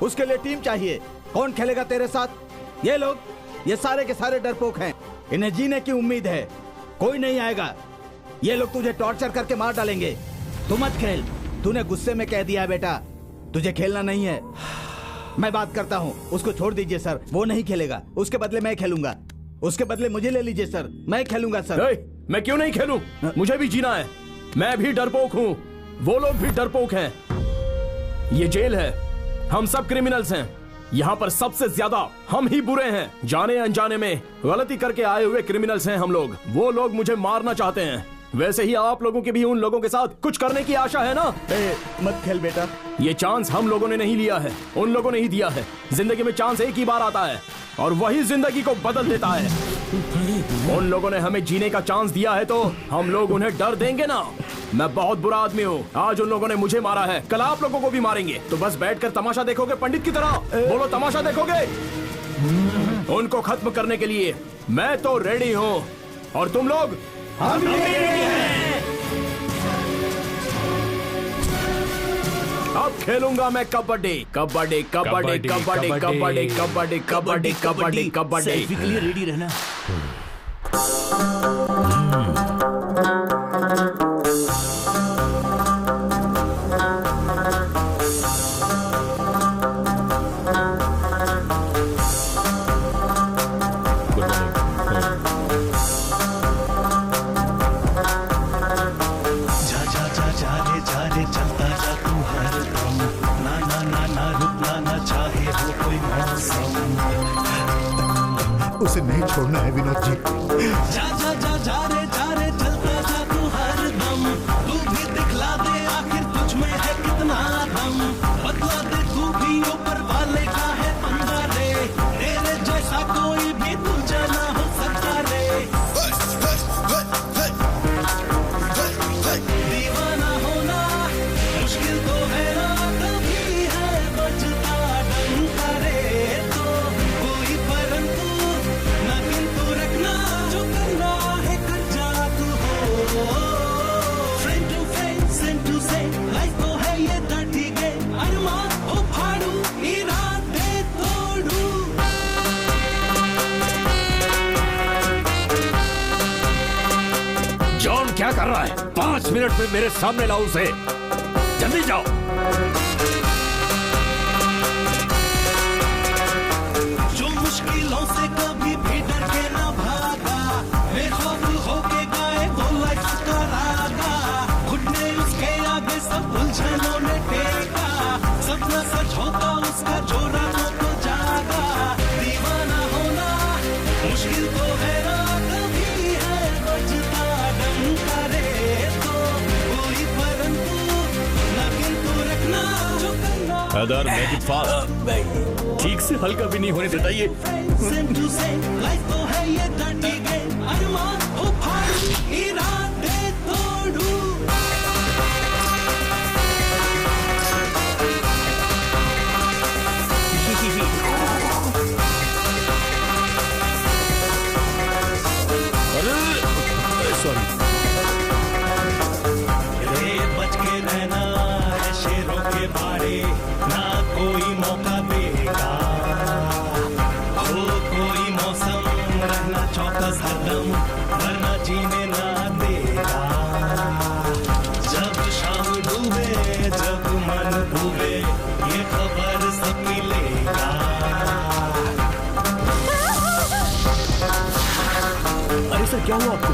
उसके लिए टीम चाहिए। कौन खेलेगा तेरे साथ? ये लोग, ये सारे के सारे डरपोक हैं, इन्हें जीने की उम्मीद है। कोई नहीं आएगा। ये लोग तुझे टॉर्चर करके मार डालेंगे। तू मत खेल, तूने गुस्से में कह दिया है बेटा, तुझे खेलना नहीं है। मैं बात करता हूँ, उसको छोड़ दीजिए सर, वो नहीं खेलेगा। उसके बदले मैं खेलूंगा। उसके बदले मुझे ले लीजिए सर, मैं खेलूंगा सर। मैं क्यों नहीं खेलूं? मुझे भी जीना है। मैं भी डरपोक हूँ, वो लोग भी डरपोक हैं। ये जेल है, हम सब क्रिमिनल्स हैं। यहाँ पर सबसे ज्यादा हम ही बुरे हैं। जाने अनजाने में गलती करके आए हुए क्रिमिनल्स हैं हम लोग। वो लोग मुझे मारना चाहते हैं। वैसे ही आप लोगों की भी उन लोगों के साथ कुछ करने की आशा है ना? मत खेल बेटा। ये चांस हम लोगों ने नहीं लिया है, उन लोगों ने ही दिया है। जिंदगी में चांस एक ही बार आता है और वही जिंदगी को बदल देता है। उन लोगों ने हमें जीने का चांस दिया है तो हम लोग उन्हें डर देंगे ना? मैं बहुत बुरा आदमी हूँ। आज उन लोगों ने मुझे मारा है, कल आप लोगों को भी मारेंगे। तो बस बैठकर तमाशा देखोगे पंडित की तरह? बोलो, तमाशा देखोगे? उनको खत्म करने के लिए मैं तो रेडी हूँ। और तुम लोग? हम भी रेडी हैं। अब खेलूंगा मैं कबड्डी, कबड्डी, कबड्डी, कबड्डी, कबड्डी, कबड्डी, कबड्डी, कबड्डी, कबड्डी। सेल्फी के लिए रेडी रहना। उसे नहीं छोड़ना है विनोद जी। जा जा जा जा रे चलता जा तू हर दम। तू भी दिखला दे आखिर तुझ में है कितना दम। बदला दे तू भी ऊपर वाले का है पंगा रे। तेरे जैसा कोई भी तुझे ना हो सकता रे। दीवाना होना मुश्किल तो है ना, कभी है बजता डंका रे। तो कोई परंतु ना किंतु रखना, जो करना है कर जा तू हो। Friend to friend, same to same, life तो है ये डर्टी गेम। अरमान हो फाड़ू, इरादे तोड़ू। जॉन क्या कर रहा है? 5 मिनट में मेरे सामने लाओ उसे। जल्दी जाओ। जो मुश्किलों से कभी भी डर के ना भागा, बेखौफ होके गाए वो लाइफ का रागा। घुटने उसके आगे सब उलझनों ने टेका। सपना सच होता उसका जो रातों को जागा। दीवाना होना मुश्किल तो है ना, कभी है बजता डंका रे। तो कोई परंतु ना किंतु रखना, जो करना हैदर, मेक इट फास्ट। ठीक से हल्का भी नहीं होने देता ये। सेम टू सेम, लाइफ तो है ये डर्टी गेम। अरमान हो फाड़ू, इरादे तोड़ू। सॉरी। रे बच के रहना है शेरों के बारे, ना कोई मौका देगा। हो कोई मौसम रहना चौकस हरदम, वरना जीने ना देगा। जब शाम डूबे, जब मन डूबे, ये खबर सबकी लेगा। अरे सर, क्या हुआ आपको?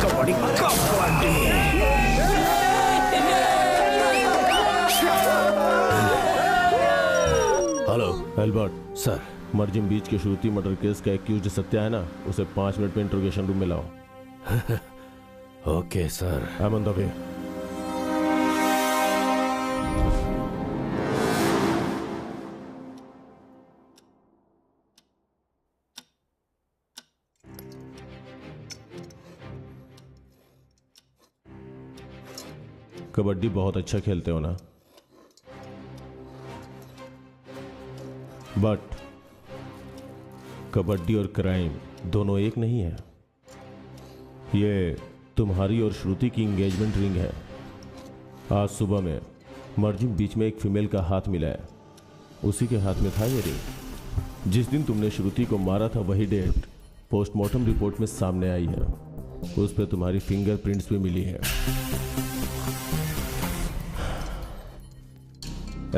एल्बर्ट सर, मर्जिम बीच के श्रुति मर्डर केस का एक्यूज्ड सत्या है ना, उसे 5 मिनट में इंट्रोगेशन रूम में लाओ। Okay sir. I am on the way. Kabaddi बहुत अच्छा खेलते हो ना, बट कबड्डी और क्राइम दोनों एक नहीं है। ये तुम्हारी और श्रुति की एंगेजमेंट रिंग है। आज सुबह में मर्जिम बीच में एक फीमेल का हाथ मिला है, उसी के हाथ में था ये रिंग। जिस दिन तुमने श्रुति को मारा था वही डेट पोस्टमार्टम रिपोर्ट में सामने आई है, उस पर तुम्हारी फिंगरप्रिंट्स भी मिली है।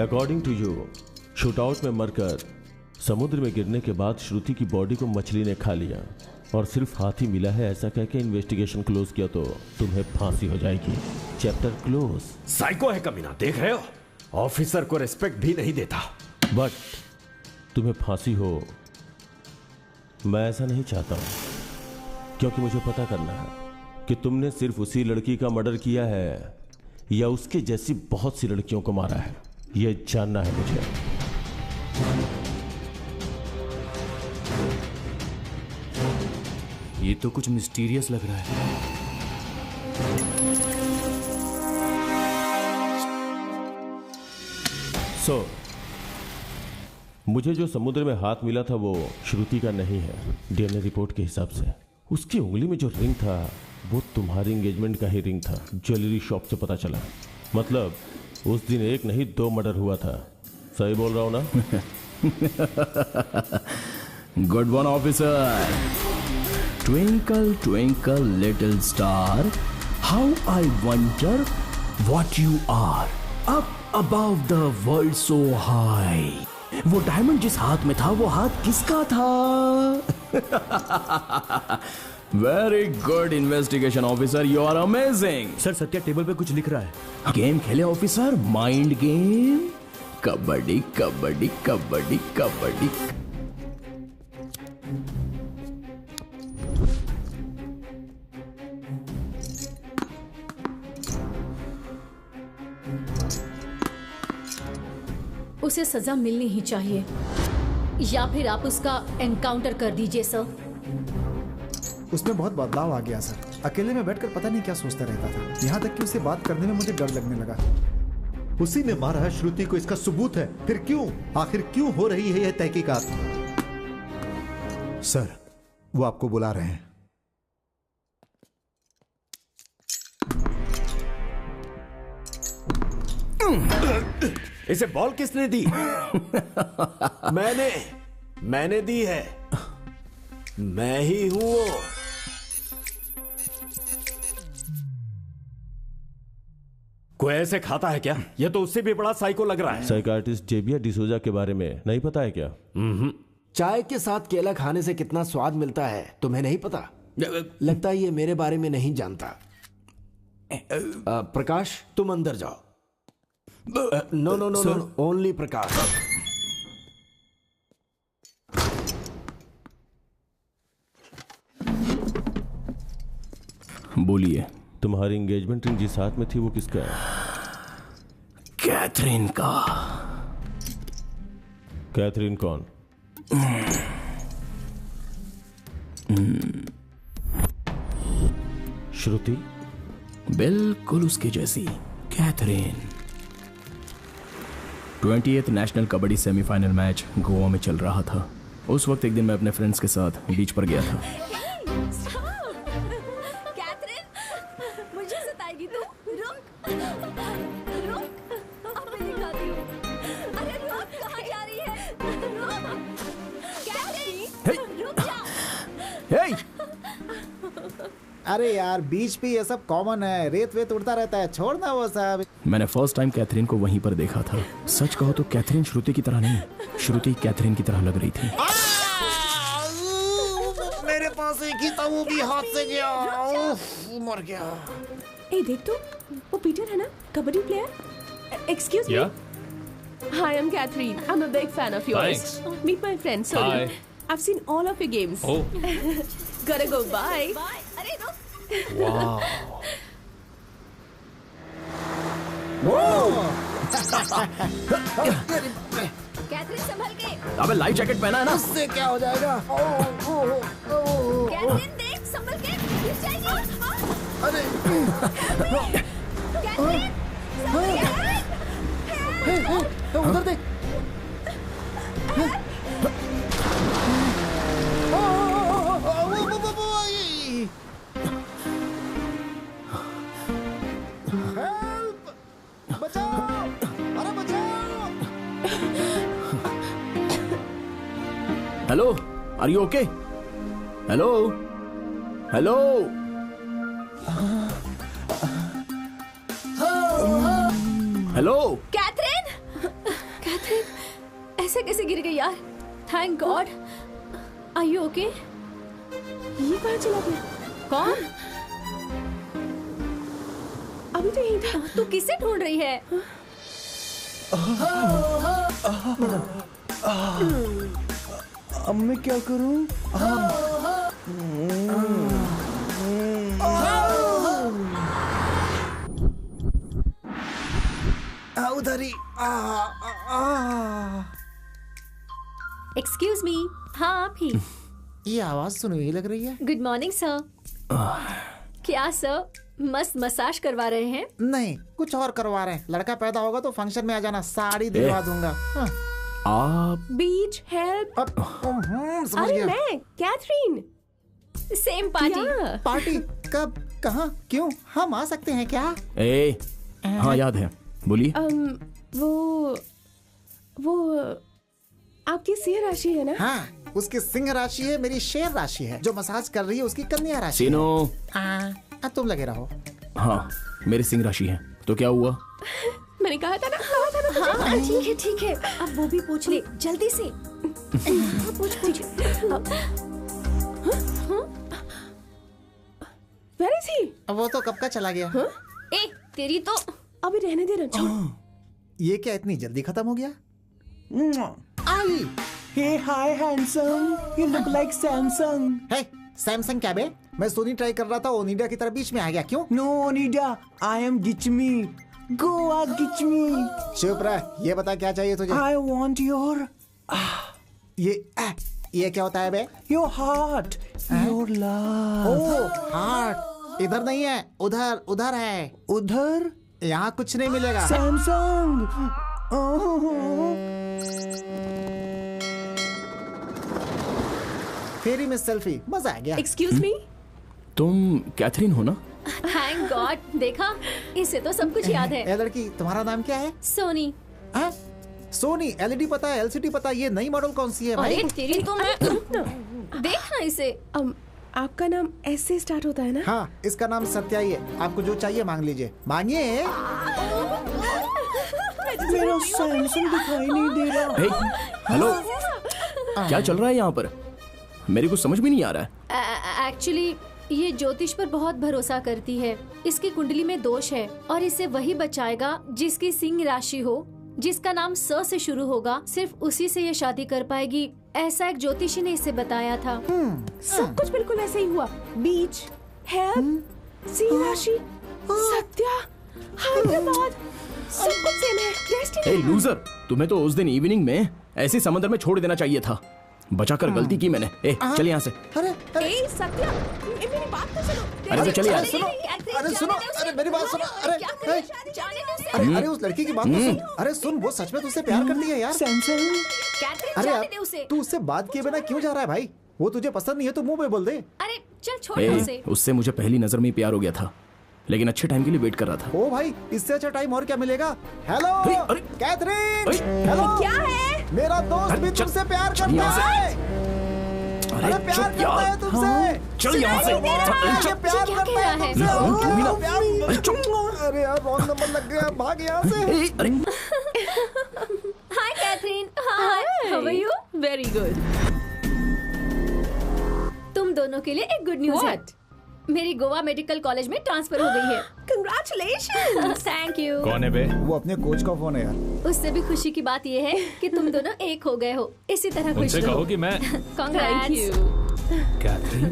अकॉर्डिंग टू यू, शूटआउट में मरकर समुद्र में गिरने के बाद श्रुति की बॉडी को मछली ने खा लिया और सिर्फ हाथ ही मिला है ऐसा कह के इन्वेस्टिगेशन क्लोज किया तो तुम्हें फांसी हो जाएगी। Chapter close. साइको है कमीना, देख रहे हो? ऑफिसर को रिस्पेक्ट भी नहीं देता। बट तुम्हें फांसी हो, मैं ऐसा नहीं चाहता हूं, क्योंकि मुझे पता करना है कि तुमने सिर्फ उसी लड़की का मर्डर किया है या उसके जैसी बहुत सी लड़कियों को मारा है, यह जानना है मुझे। ये तो कुछ मिस्टीरियस लग रहा है। मुझे जो समुद्र में हाथ मिला था वो श्रुति का नहीं है। डीएनए रिपोर्ट के हिसाब से उसकी उंगली में जो रिंग था वो तुम्हारी एंगेजमेंट का ही रिंग था, ज्वेलरी शॉप से पता चला। मतलब उस दिन एक नहीं 2 मर्डर हुआ था। सही बोल रहा हूं ना? Good one officer. Twinkle twinkle little star, how I wonder what you are up above the world so high. वो डायमंड जिस हाथ में था वो हाथ किसका था? Very good investigation officer, you are amazing. Sir Satya table पे कुछ लिख रहा है। गेम खेले officer, mind game. Kabaddi kabaddi kabaddi kabaddi. उसे सजा मिलनी ही चाहिए या फिर आप उसका एनकाउंटर कर दीजिए सर। उसमें बहुत बदलाव आ गया सर। अकेले में बैठकर पता नहीं क्या सोचता रहता था, यहाँ तक कि उससे बात करने में मुझे डर लगने लगा। उसी ने मारा है श्रुति को, इसका सबूत है। फिर क्यों, आखिर क्यों हो रही है यह तहकीकात? सर, वो आपको बुला रहे हैं। इसे बॉल किसने दी? मैंने दी है। मैं ही हूं वो। कोई ऐसे खाता है क्या? ये तो उससे भी बड़ा साइको लग रहा है। साइकार्टिस्ट जेबिया डिसोजा के बारे में नहीं पता है क्या? चाय के साथ केला खाने से कितना स्वाद मिलता है तुम्हें नहीं पता? लगता है ये मेरे बारे में नहीं जानता। प्रकाश, तुम अंदर जाओ। No no no no, only Prakash. बोलिए। तुम्हारी एंगेजमेंट रिंग जिस हाथ में थी वो किसका है? कैथरीन का। कैथरीन कौन? श्रुति? बिल्कुल उसके जैसी Catherine. 28th national kabaddi semifinal match Goa में चल रहा था। उस वक्त एक दिन मैं अपने फ्रेंड्स के साथ बीच पर गया था। कैथरीन, मुझे सताएगी तू? रुक, रुक, अब मैं दिखाती हूँ। अरे रुक, कहाँ जा रही है? रुक, कैथरीन, रुक जा। अरे यार, बीच पे ये सब कॉमन है, रेत वेत उड़ता रहता है, छोड़ना वो सब। मैंने फर्स्ट टाइम कैथरीन को वहीं पर देखा था। सच कहो तो कैथरीन श्रुति की तरह नहीं, श्रुति कैथरीन की तरह लग रही थी। मेरे पास एक ही था, वो भी हाथ से गया, मर गया। ए देख तो, वो पीटर है ना, kabaddi player. Excuse me. Hi, I'm Catherine. I'm a big fan of yours. Thanks. Meet my friend Sonu. Hi. I've seen all of your games. Oh. Gotta go. Bye. अरे रुक। Wow. कैथरीन संभल के। अबे life jacket पहना है ना? उससे क्या हो जाएगा? कैथरीन देख संभल के। गिर जाएगी। अरे कैथरीन संभल के। उधर देख। हेल्प! बचाओ! अरे बचाओ! Hello, are you okay? Hello, hello. Hello. Catherine, Catherine, ऐसे कैसे गिर गई यार? Thank God. Are you okay? ये कहाँ चला गया? कौन? अभी तो यहीं था। तू किसे ढूंढ रही है? अब मैं क्या करूं? उधर ही। Excuse me. हाँ आप ही। ये आवाज सुनी हुई लग रही है। Good morning sir. क्या सर मस्त मसाज करवा रहे हैं? नहीं, कुछ और करवा रहे हैं। लड़का पैदा होगा तो फंक्शन में आ जाना, साड़ी दिलवा दूंगा। हाँ। आप बीच हेल्प। समझ अरे गया। मैं कैथरीन। Same party. पार्टी कब, कहाँ, क्यों? हम आ सकते हैं क्या? ए, हाँ याद है, बोलिए। वो आपकी सिंह राशि है ना? हाँ, उसकी सिंह राशि है, मेरी शेर राशि है। जो मसाज कर रही है उसकी कन्या राशि। सीनो। तुम लगे रहो। हाँ, मेरी सिंह राशि है। तो क्या हुआ? मैंने कहा था ना। हाँ ठीक है ठीक है। अब वो भी पूछ ले जल्दी से। पूछ। Where is he? वो तो कब का चला गया। ए तेरी तो अभी रहने दे रहा। ये क्या इतनी जल्दी खत्म हो गया? Hey, hi, handsome. You look like Samsung. Hey, Samsung क्या बे? मैं सोनी ट्राई कर रहा था, ओनिडा की तरह बीच में आ गया। क्यों? No, Onida. I am Gichmi. Goa Gichmi. चुप रह। ये बता क्या चाहिए तुझे? I want your... ये क्या होता है बे? Your heart. Your love. Oh, heart. इधर नहीं है, उधर है। उधर? यहाँ कुछ नहीं मिलेगा। Samsung. फेरी में सेल्फी, मजा आ गया। Excuse me. तुम कैथरीन हो ना? Thank God. देखा, इसे तो सब कुछ याद है। ए लड़की, तुम्हारा नाम क्या है? सोनी। सोनी। एलईडी पता है, एलसीडी पता है, ये नई मॉडल कौन सी है भाई? अरे तेरी तो मैं देखना इसे। आपका नाम ऐसे स्टार्ट होता है ना? हाँ, इसका नाम सत्या ही है। आपको जो चाहिए मांग लीजिए। मांगिए। मेरा सैमसंग दिखाई नहीं दे रहा। हेलो, क्या चल रहा है यहाँ पर? मेरे को समझ भी नहीं आ रहा है। एक्चुअली ये ज्योतिष पर बहुत भरोसा करती है। इसकी कुंडली में दोष है और इसे वही बचाएगा जिसकी सिंह राशि हो, जिसका नाम स से शुरू होगा। सिर्फ उसी से ये शादी कर पाएगी, ऐसा एक ज्योतिषी ने इसे बताया था। सब कुछ बिल्कुल ऐसे ही हुआ। बीच, हेल्प, सिंह राशि, सत्या, हैदराबाद, सब कुछ सेम है। डेस्टिनी। लूजर, तुम्हें तो उस दिन इवनिंग में ऐसे समंदर में छोड़ देना चाहिए था। बचाकर गलती की मैंने। चल यहाँ से। ए सत्या, मेरी बात तो सुनो। अरे तो चलिए यार। सुनो, अरे मेरी बात सुनो। अरे उस लड़की की बात तो सुन। अरे सुन, वो सच में तुझसे प्यार करती है यार। अरे यार, तू उससे बात किए बिना क्यों जा रहा है भाई? वो तुझे पसंद नहीं है तो मुंह पे बोल दे। अरे चल छोड़ उसे। उससे मुझे पहली नजर में ही प्यार हो गया था, लेकिन अच्छे टाइम के लिए वेट कर रहा था। ओ भाई, इससे अच्छा टाइम और क्या मिलेगा? Hello Catherine. हेलो, क्या है? मेरा दोस्त भी तुमसे प्यार करता है। अरे प्यार करता है तुमसे। चल यहाँ से। प्यार करता है तुमसे। अरे यार, रॉन्ग नंबर लग गया, भाग यहाँ से। Hi Catherine. Hi, how are you? Very good. तुम दोनों के लिए एक गुड न्यूज है। मेरी गोवा मेडिकल कॉलेज में ट्रांसफर हो गई है। Congratulations! Thank you. कौन है बे? वो अपने कोच का फोन है यार। उससे भी खुशी की बात ये है कि तुम दोनों एक हो गए हो। इसी तरह खुश उनसे रहो। कहो कि मैं Congrats. Catherine.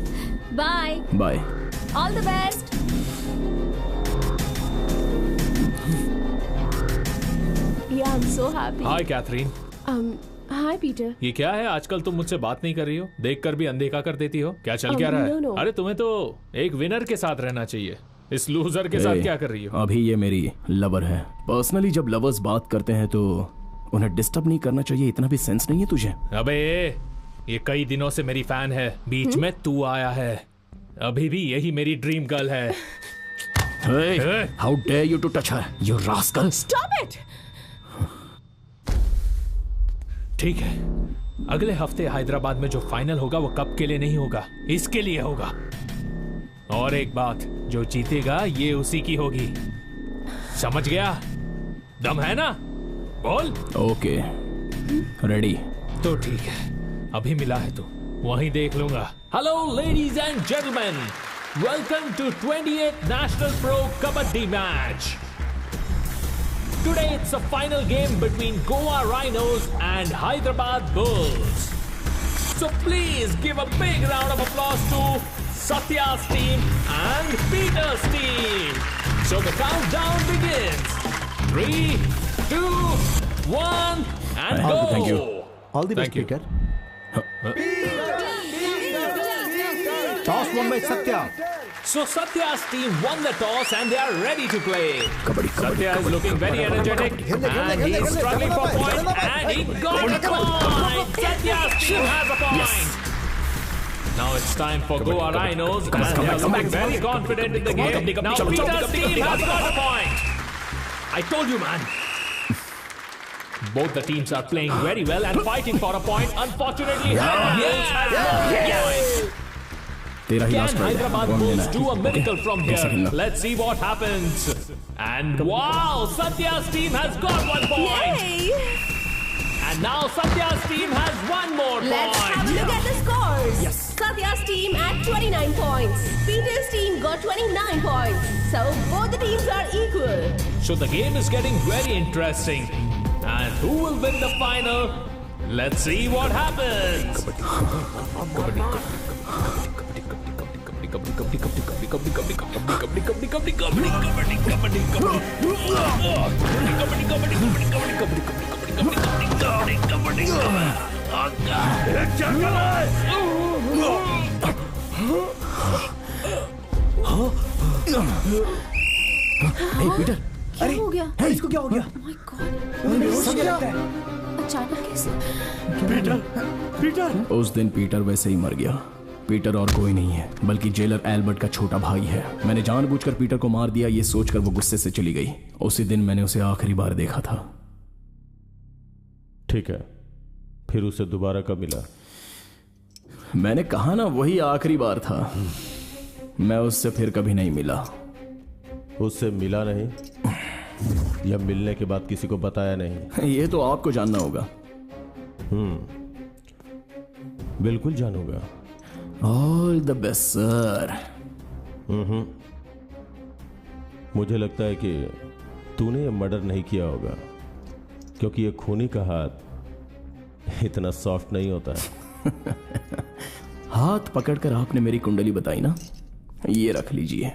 Bye bye. All the best. Yeah, I'm so happy. Hi Catherine. Hi, Peter. ये क्या है, आजकल तुम मुझसे बात नहीं कर रही हो, देखकर भी अनदेखा कर देती हो। क्या चल क्या रहा है? no. अरे तुम्हें तो एक विनर के साथ रहना चाहिए, इस लूजर के साथ क्या कर रही हो? अभी ये मेरी लवर है। पर्सनली जब लवर्स बात करते हैं तो उन्हें डिस्टर्ब नहीं करना चाहिए, इतना भी सेंस नहीं है तुझे? अबे ये कई दिनों से मेरी फैन है, बीच में तू आया है। अभी भी यही मेरी ड्रीम गर्ल है। Hey, how dare you to touch her, you rascal! Stop it! ठीक है, अगले हफ्ते हैदराबाद में जो फाइनल होगा वो कप के लिए नहीं होगा, इसके लिए होगा। और एक बात, जो जीतेगा ये उसी की होगी। समझ गया? दम है ना? बोल। Okay, ready. तो ठीक है, अभी मिला है तो वहीं देख लूंगा। Hello ladies and gentleman, welcome to 28th national pro kabaddi match. Today it's a final game between Goa Rhinos and Hyderabad Bulls. So please give a big round of applause to Satya's team and Peter's team. So the countdown begins. 3, 2, 1, and go. Thank you. All the best, Peter. Toss won by Satya. So Satya's team won the toss and they are ready to play. Satya is looking very energetic and he is struggling for point and he got a point. Satya's team has a point. Now it's time for Goa Rhinos and they are looking very confident in the game. Now Peter's team has got a point. I told you, man. Both the teams are playing very well and fighting for a point. Unfortunately, Hyderabad has lost a point. Can Hyderabad Bulls do a miracle from here? Let's see what happens. And wow, Satya's team has got 1 point. Yay! And now Satya's team has 1 more point. Let's have a look at the scores. Yes. Satya's team at 29 points. Peter's team got 29 points. So both the teams are equal. So the game is getting very interesting. And who will win the final? Let's see what happens. Peter, क्या हो गया? इसको क्या हो गया? Oh my God! सब क्या लगता है? अचानक कैसे? पीटर। उस दिन पीटर वैसे ही मर गया। पीटर और कोई नहीं है बल्कि जेलर एल्बर्ट का छोटा भाई है। मैंने जानबूझकर पीटर को मार दिया, ये सोचकर वो गुस्से से चली गई। उसी दिन मैंने उसे आखिरी बार देखा था। ठीक है, फिर उसे दोबारा कब मिला? मैंने कहा ना, वही आखिरी बार था। मैं उससे फिर कभी नहीं मिला। उससे मिला नहीं या मिलने के बाद किसी को बताया नहीं? ये तो आपको जानना होगा। बिल्कुल जानूंगा। All the best sir. मुझे लगता है कि तूने ये मर्डर नहीं किया होगा, क्योंकि ये खूनी का हाथ इतना सॉफ्ट नहीं होता है। हाथ पकड़कर आपने मेरी कुंडली बताई ना, ये रख लीजिए।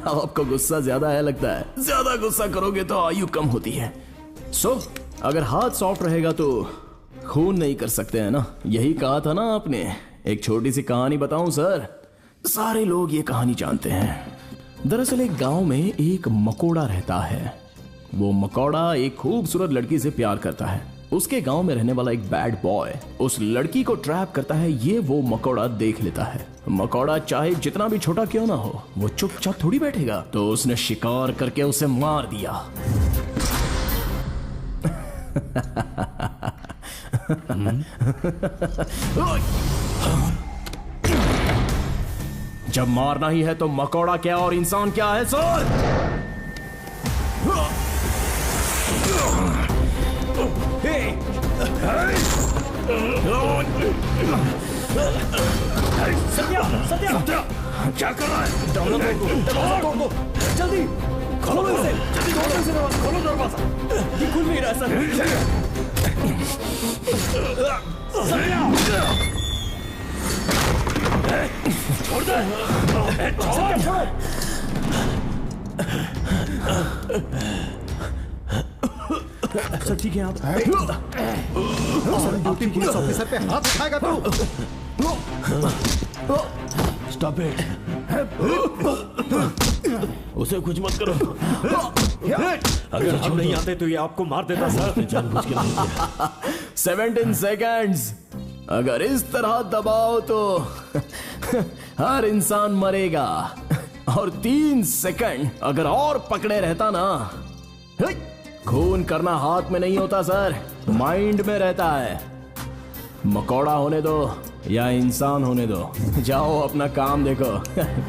आपको गुस्सा ज्यादा है लगता है। ज्यादा गुस्सा करोगे तो आयु कम होती है। अगर हाथ सॉफ्ट रहेगा तो खून नहीं कर सकते हैं ना, यही कहा था ना आपने। एक छोटी सी कहानी बताऊं सर? सारे लोग ये कहानी जानते हैं। दरअसल एक गांव में एक मकोड़ा रहता है। वो मकोड़ा एक खूबसूरत लड़की से प्यार करता है। उसके गांव में रहने वाला एक बैड बॉय उस लड़की को ट्रैप करता है। ये वो मकोड़ा देख लेता है। मकोड़ा चाहे जितना भी छोटा क्यों ना हो, वो चुपचाप थोड़ी बैठेगा। तो उसने शिकार करके उसे मार दिया। जब मारना ही है तो मकोड़ा क्या और इंसान क्या है सर? सत्या, सत्या, क्या कर रहा है? दरवाजा तोड़ दो, जल्दी खोलो इसे, जल्दी तोड़ो इसे, दरवाजा खोलो, दरवाजा ये खुल नहीं रहा सर। छोड़ दे, छोड़। सर ठीक है आप? सर ड्यूटी पुलिस ऑफिसर पे हाथ उठाएगा तू? Stop it. उसे कुछ मत करो। अगर हम नहीं आते तो ये आपको मार देता सर। जानबूझ के नहीं किया। 17 सेकंड्स। अगर इस तरह दबाओ तो हर इंसान मरेगा। और 3 सेकंड अगर और पकड़े रहता ना, खून करना हाथ में नहीं होता सर, माइंड में रहता है। मकोड़ा होने दो या इंसान होने दो, जाओ अपना काम देखो।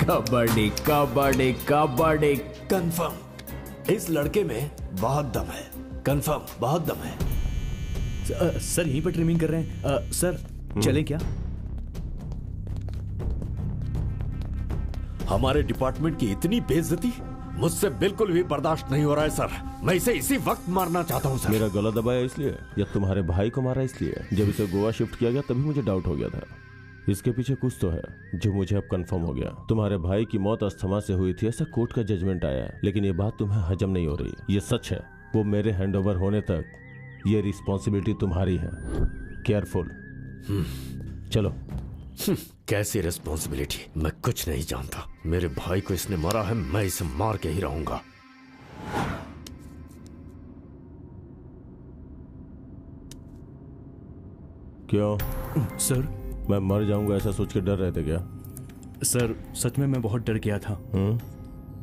कबड्डी कबड्डी कबड्डी। कंफर्म इस लड़के में बहुत दम है, कंफर्म बहुत दम है। सर यहीं पर ट्रिमिंग कर रहे हैं। सर चलें क्या? हमारे डिपार्टमेंट की इतनी बेइज्जती मुझसे बिल्कुल भी बर्दाश्त नहीं हो रहा है सर। मैं इसे इसी वक्त मारना चाहता हूँ सर। मेरा गला दबाया इसलिए या तुम्हारे भाई को मारा इसलिए? जब इसे गोवा शिफ्ट किया गया तभी मुझे डाउट हो गया था। इसके पीछे कुछ तो है जो मुझे अब कंफर्म हो गया। तुम्हारे भाई की मौत अस्थमा से हुई थी ऐसा कोर्ट का जजमेंट आया है, लेकिन ये बात तुम्हें हजम नहीं हो रही। ये सच है। वो मेरे हैंडओवर होने तक ये रिस्पॉन्सिबिलिटी तुम्हारी है। केयरफुल। चलो। कैसी रिस्पॉन्सिबिलिटी? मैं कुछ नहीं जानता। मेरे भाई को इसने मारा है, मैं इसे मार के ही रहूंगा। क्यों सर? मैं मर जाऊंगा ऐसा सोच के डर रहे थे क्या? सर सच में मैं बहुत डर गया था।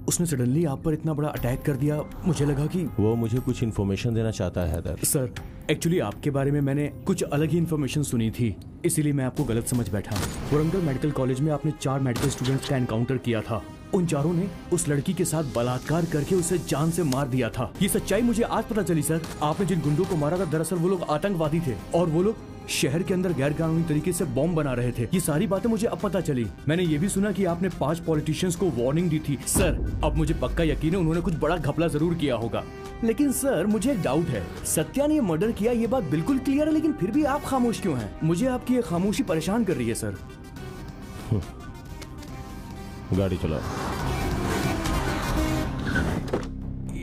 उसने सडनली आप पर इतना बड़ा अटैक कर दिया, मुझे लगा कि वो मुझे कुछ इन्फॉर्मेशन देना चाहता है हैदर। सर एक्चुअली आपके बारे में मैंने कुछ अलग ही इन्फॉर्मेशन सुनी थी, इसीलिए मैं आपको गलत समझ बैठा। वरंगल मेडिकल कॉलेज में आपने 4 मेडिकल स्टूडेंट्स का एनकाउंटर किया था। उन चारों ने उस लड़की के साथ बलात्कार करके उसे जान से मार दिया था। ये सच्चाई मुझे आज पता चली सर। आपने जिन गुंडों को मारा था दरअसल वो लोग आतंकवादी थे और वो लोग शहर के अंदर गैर कानूनी तरीके से बॉम्ब बना रहे थे। ये सारी बातें मुझे अब पता चली। मैंने ये भी सुना कि आपने 5 पॉलिटिशियंस को वार्निंग दी थी। सर अब मुझे पक्का यकीन है उन्होंने कुछ बड़ा घपला जरूर किया होगा। लेकिन सर मुझे एक डाउट है, सत्या ने मर्डर किया ये बात बिल्कुल क्लियर है, लेकिन फिर भी आप खामोश क्यों हैं? मुझे आपकी ये खामोशी परेशान कर रही है सर। गाड़ी चलाओ।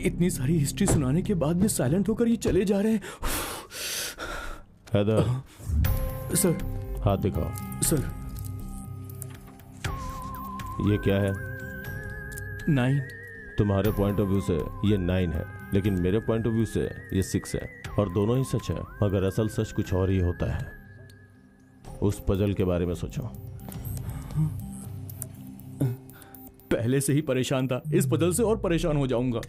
इतनी सारी हिस्ट्री सुनाने के बाद में साइलेंट होकर ये चले जा रहे हैं। हैदर सर हाथ दिखाओ। सर ये क्या है? 9। तुम्हारे पॉइंट ऑफ व्यू से ये 9 है, लेकिन मेरे पॉइंट ऑफ व्यू से ये 6 है और दोनों ही सच है। मगर असल सच कुछ और ही होता है। उस पजल के बारे में सोचो। पहले से ही परेशान था, इस पजल से और परेशान हो जाऊंगा।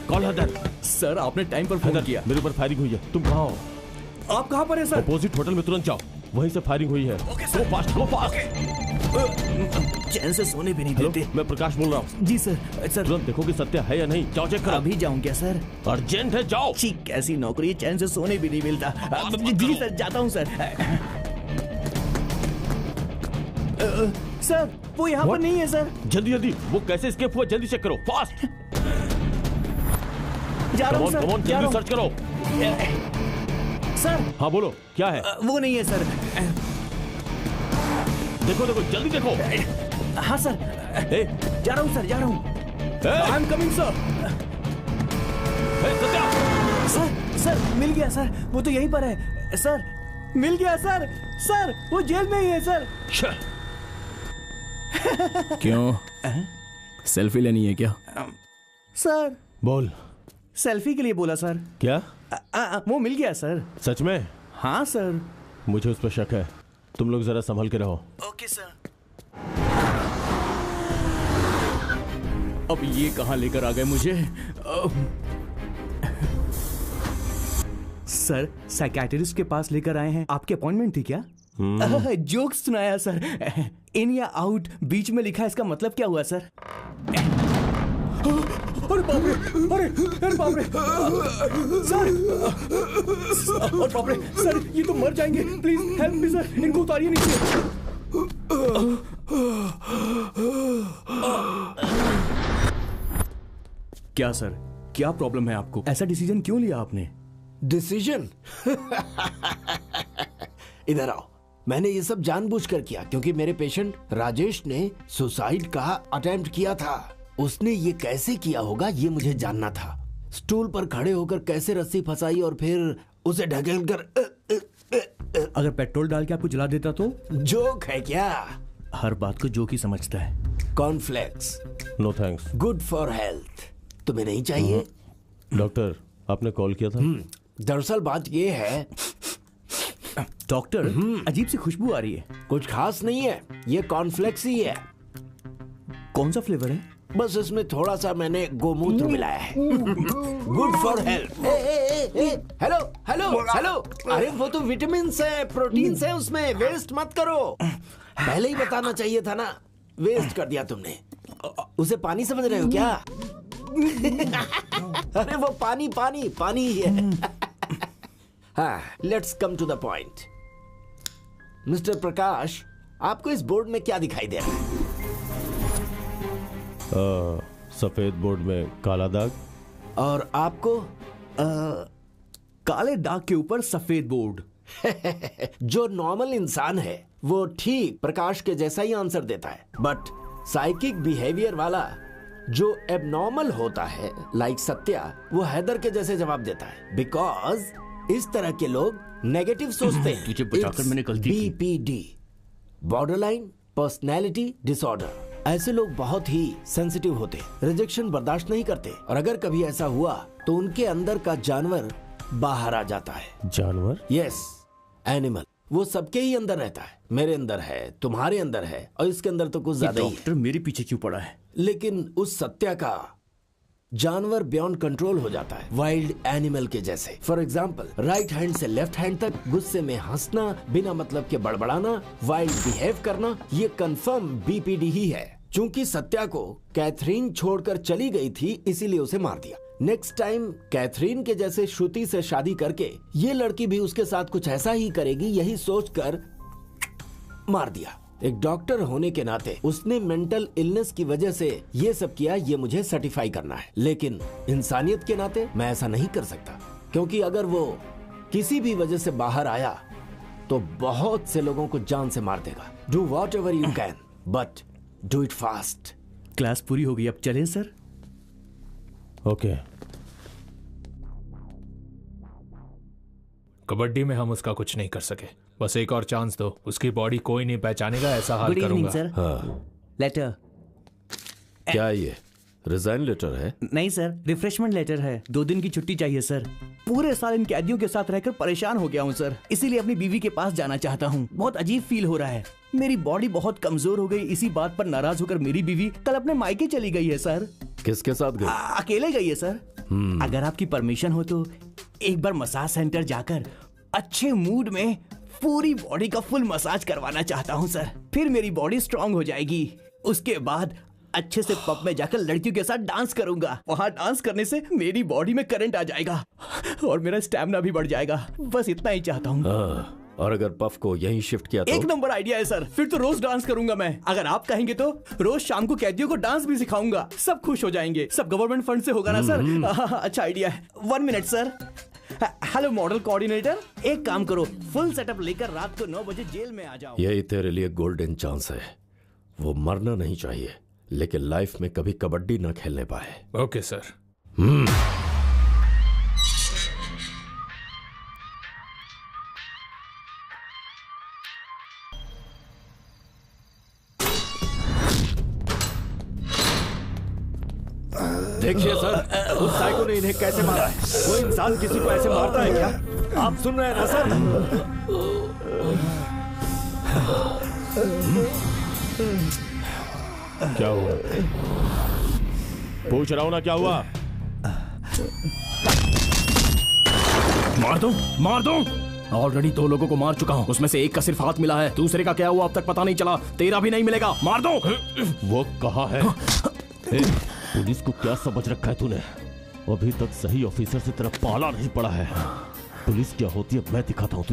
कॉल हैदर। सर आपने टाइम पर फोन किया। मेरे ऊपर फायरिंग हुई है। तुम कहाँ हो? आप कहाँ पर हैं सर? अपोजिट होटल में तुरंत जाओ, वहीं से फायरिंग हुई है। गो फास्ट, गो फास्ट। चैन से सोने भी नहीं देते। मैं प्रकाश बोल रहा हूँ। जी सर। सर तुरंत देखो कि सत्या है या नहीं। जाओ चेक करो। अभी जाऊँ क्या सर? अर्जेंट है, जाओ। ठीक, कैसी नौकरी है, चैन से सोने भी नहीं मिलता। जी सर जाता हूँ सर। सर वो यहाँ पर नहीं है सर। जल्दी जल्दी, वो कैसे एस्केप हुआ जल्दी चेक करो, फास्ट। जा रहा हूँ सर। जल्दी सर्च करो। सर हाँ बोलो, क्या है? वो नहीं है सर। देखो देखो, जल्दी देखो। हाँ सर। जा रहा हूँ सर, जा रहा हूँ। I am coming sir. Satya. Sir मिल गया सर, वो तो यहीं पर है सर। मिल गया सर। सर वो जेल में ही है सर। क्यों? सेल्फी लेनी है क्या? सर बोल। सेल्फी के लिए बोला सर। क्या? वो मिल गया सर। सच में? हाँ सर। मुझे उस पर शक है, तुम लोग जरा संभल के रहो। Okay sir. अब ये कहाँ लेकर आ गए मुझे? सर साइकियाट्रिस्ट के पास लेकर आए हैं। आपकी अपॉइंटमेंट थी क्या? जोक सुनाया सर। इन या आउट बीच में लिखा है, इसका मतलब क्या हुआ सर? अरे बाप रे, अरे बाप रे सर, अरे बाप रे सर, ये तो मर जाएंगे। प्लीज हेल्प मी सर, इनको उतारिए नीचे। क्या सर, क्या प्रॉब्लम है आपको? ऐसा डिसीजन क्यों लिया आपने? डिसीजन? इधर आओ। मैंने ये सब जानबूझकर किया क्योंकि मेरे पेशेंट राजेश ने सुसाइड का अटेम्प्ट किया था। उसने ये कैसे किया होगा ये मुझे जानना था। स्टूल पर खड़े होकर कैसे रस्सी फंसाई और फिर उसे ढकेलकर अगर पेट्रोल डाल के आपको जला देता तो? जोक है क्या? हर बात को जोक ही समझता है। Cornflakes no thanks. Good for health. तुम्हें नहीं चाहिए? डॉक्टर आपने कॉल किया था? दरअसल बात ये है डॉक्टर, अजीब सी खुशबू आ रही है। कुछ खास नहीं है, ये कॉर्नफ्लेक्स ही है। कौन सा फ्लेवर है? बस इसमें थोड़ा सा मैंने गोमूत्र मिलाया है। Good for health. Hello hello hello, अरे वो तो विटामिन है, प्रोटीन है उसमें, वेस्ट मत करो। पहले ही बताना चाहिए था ना, वेस्ट कर दिया तुमने। उसे पानी समझ रहे हो क्या? अरे वो पानी पानी पानी ही है। हाँ, let's come to the point. Mister Prakash, आपको इस बोर्ड में क्या दिखाई दे रहा है? सफेद बोर्ड में काला दाग। और आपको? काले दाग के ऊपर सफेद बोर्ड। जो नॉर्मल इंसान है वो ठीक प्रकाश के जैसा ही आंसर देता है, बट साइकिक बिहेवियर वाला जो एबनॉर्मल होता है, लाइक सत्या, वो हैदर के जैसे जवाब देता है। बिकॉज इस तरह के लोग नेगेटिव सोचते हैं। तुझे बताकर मैंने गलती की। BPD, borderline personality disorder. ऐसे लोग बहुत ही सेंसिटिव होते, रिजेक्शन बर्दाश्त नहीं करते, और अगर कभी ऐसा हुआ तो उनके अंदर का जानवर बाहर आ जाता है। जानवर? Yes, animal. वो सबके ही अंदर रहता है। मेरे अंदर है, तुम्हारे अंदर है, और इसके अंदर तो कुछ ज्यादा ही है। डॉक्टर मेरे पीछे क्यों पड़ा है? लेकिन उस सत्या का जानवर बियॉन्ड कंट्रोल हो जाता है, वाइल्ड एनिमल के जैसे। फॉर एग्जाम्पल, राइट हैंड से लेफ्ट हैंड तक गुस्से में हंसना, बिना मतलब के बड़बड़ाना, वाइल्ड बिहेव करना, ये कंफर्म BPD ही है। चूंकि सत्या को कैथरीन छोड़कर चली गई थी, इसीलिए उसे मार दिया। नेक्स्ट टाइम कैथरीन के जैसे श्रुति से शादी करके ये लड़की भी उसके साथ कुछ ऐसा ही करेगी, यही सोचकर मार दिया। एक डॉक्टर होने के नाते उसने मेंटल इलनेस की वजह से ये सब किया, ये मुझे सर्टिफाई करना है। लेकिन इंसानियत के नाते मैं ऐसा नहीं कर सकता, क्योंकि अगर वो किसी भी वजह से बाहर आया तो बहुत से लोगों को जान से मार देगा। Do what ever you can, but do it fast. Class पूरी हो गई, अब चलें सर? ओके। कबड्डी में हम उसका कुछ नहीं कर सके, बस एक और चांस दो। उसकी बॉडी कोई नहीं पहचानेगा, ऐसा हाल करूंगा। सर। हाँ। लेटर। क्या ये रिजाइन लेटर है? नहीं सर, रिफ्रेशमेंट लेटर है। 2 दिन की छुट्टी चाहिए सर। पूरे साल इन कैदियों के साथ रहकर परेशान हो गया हूँ सर, इसीलिए अपनी बीवी के पास जाना चाहता हूँ। बहुत अजीब फील हो रहा है, मेरी बॉडी बहुत कमजोर हो गई। इसी बात पर नाराज होकर मेरी बीवी कल अपने मायके चली गई है सर। किसके साथ गई? अकेले गई है सर। अगर आपकी परमिशन हो तो एक बार मसाज सेंटर जाकर अच्छे मूड में पूरी बॉडी का फुल मसाज करवाना चाहता हूँ सर। फिर मेरी बॉडी स्ट्रांग हो जाएगी। उसके बाद अच्छे से पब में जाकर लड़कियों के साथ डांस करूंगा। वहाँ डांस करने से मेरी बॉडी में करंट आ जाएगा और मेरा स्टैमिना भी बढ़ जाएगा। बस इतना ही चाहता हूँ। और अगर पफ को यहीं शिफ्ट किया तो? एक नंबर आइडिया है सर, फिर तो रोज डांस करूंगा मैं। अगर आप कहेंगे तो रोज शाम को कैदियों को डांस भी सिखाऊंगा, सब खुश हो जाएंगे। सब गवर्नमेंट फंड से होगा ना सर? अच्छा आइडिया है। 1 minute sir. Hello model coordinator, एक काम करो, फुल सेटअप लेकर रात को 9 बजे जेल में आ जाओ। यही तेरे लिए गोल्डन चांस है। वो मरना नहीं चाहिए, लेकिन लाइफ में कभी कबड्डी ना खेलने पाए। Okay sir. देखिए सर, उस साइको ने इन्हें कैसे मारा है। कोई इंसान किसी को ऐसे मारता है क्या? आप सुन रहे हैं ना सर? क्या हुआ? पूछ रहा हूं ना, क्या हुआ? मार दूं? मार दूं? ऑलरेडी 2 लोगों को मार चुका हूँ, उसमें से एक का सिर्फ हाथ मिला है, दूसरे का क्या हुआ अब तक पता नहीं चला, तेरा भी नहीं मिलेगा, मार दो। वो कहा है? पुलिस को क्या समझ रखा है तूने? अभी तक सही ऑफिसर से तेरा पाला नहीं पड़ा है। पुलिस क्या होती है मैं दिखाता हूँ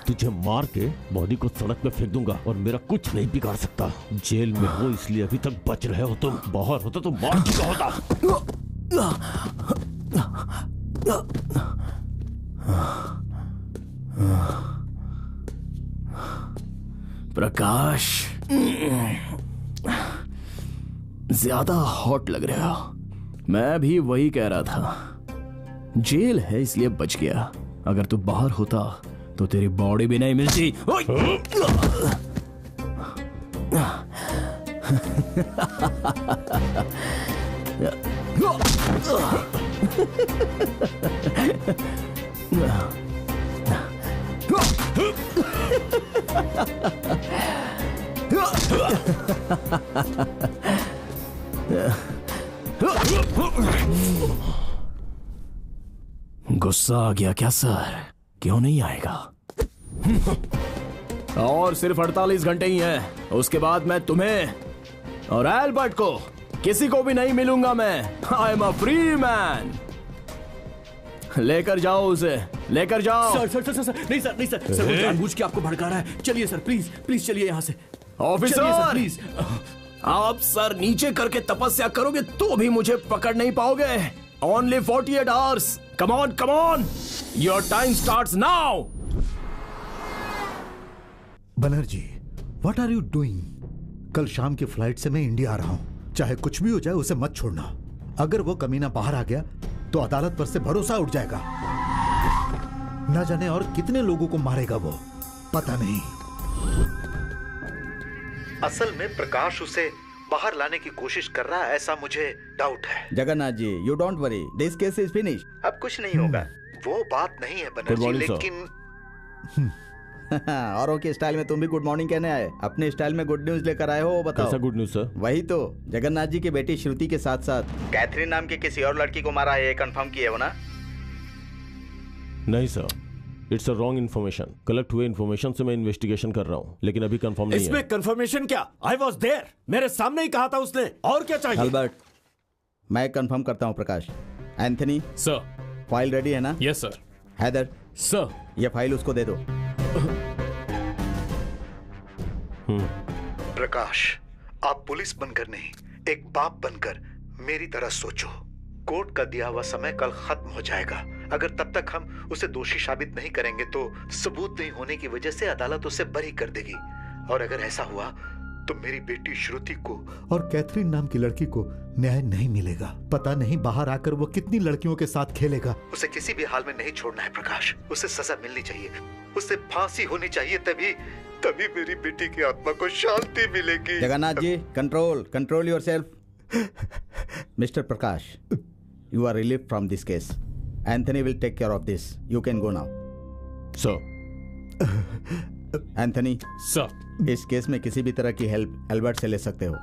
तुझे मार के बॉडी को सड़क पे फेंक दूंगा और मेरा कुछ नहीं बिगाड़ सकता। जेल में हो इसलिए अभी तक बच रहे हो तुम, बाहर होता तो मार चुका होता। प्रकाश, ज्यादा हॉट लग रहा हो। मैं भी वही कह रहा था, जेल है इसलिए बच गया, अगर तू बाहर होता तो तेरी बॉडी भी नहीं मिलती। गुस्सा आ गया क्या सर? क्यों नहीं आएगा? और सिर्फ 48 घंटे ही हैं, उसके बाद मैं तुम्हें और एल्बर्ट को किसी को भी नहीं मिलूंगा। मैं I am a free man. लेकर जाओ उसे, लेकर जाओ। सर सर सर सर नहीं सर, नहीं सर, सर वो जानबूझ के आपको भड़का रहा है। चलिए सर, प्लीज प्लीज चलिए यहाँ से। ऑफिसर प्लीज, आप सर नीचे करके तपस्या करोगे तो भी मुझे पकड़ नहीं पाओगे। Only 48 hours। Come on, come on, your time starts now. Banerjee, what are you doing? कल शाम की फ्लाइट से मैं इंडिया आ रहा हूं, चाहे कुछ भी हो जाए उसे मत छोड़ना। अगर वो कमीना बाहर आ गया तो अदालत पर से भरोसा उठ जाएगा। न जाने और कितने लोगों को मारेगा वो, पता नहीं। असल में प्रकाश उसे बाहर लाने की कोशिश कर रहा है, ऐसा मुझे डाउट है। Jagannath ji, you don't worry, this case is finish. अब कुछ नहीं होगा। वो बात नहीं है बनर्जी, लेकिन औरों के स्टाइल में तुम भी गुड मॉर्निंग कहने आए, अपने स्टाइल में गुड न्यूज लेकर आए हो, वो बताओ। कैसा गुड न्यूज सर? वही तो, जगन्नाथ जी की बेटी श्रुति के साथ साथ कैथरीन नाम की किसी और लड़की को मारा है, ये कंफर्म किए हो ना? नहीं sir, it's a wrong information. Collect हुए इन्फॉर्मेशन से मैं इन्वेस्टिगेशन कर रहा हूँ, लेकिन अभी कंफर्म नहीं है। इसमें कंफर्मेशन क्या? आई वाज देयर, मेरे सामने ही कहा था उसने, और क्या चाहिए? अल्बर्ट, मैं कंफर्म करता हूँ Prakash. Anthony sir, file ready है ना? Yes sir. हैदर सर, ये फाइल उसको दे दो। प्रकाश, आप पुलिस बनकर नहीं, एक बाप बनकर मेरी तरह सोचो। कोर्ट का दिया हुआ समय कल खत्म हो जाएगा। अगर तब तक हम उसे दोषी साबित नहीं करेंगे तो सबूत नहीं होने की वजह से अदालत उसे बरी कर देगी। और अगर ऐसा हुआ तो मेरी बेटी श्रुति को और कैथरीन नाम की लड़की को न्याय नहीं मिलेगा। पता नहीं बाहर आकर वो कितनी लड़कियों के साथ खेलेगा। उसे किसी भी हाल में नहीं छोड़ना है प्रकाश, उसे सजा मिलनी चाहिए, उसे फांसी होनी चाहिए, तभी मेरी बेटी की आत्मा को शांति मिलेगी। Jagannath ji, control yourself. Mister Prakash, you are relieved from this case. Anthony will take care of this. You can go now. Sir. Anthony. Sir. इस केस में किसी भी तरह की हेल्प एल्बर्ट से ले सकते हो।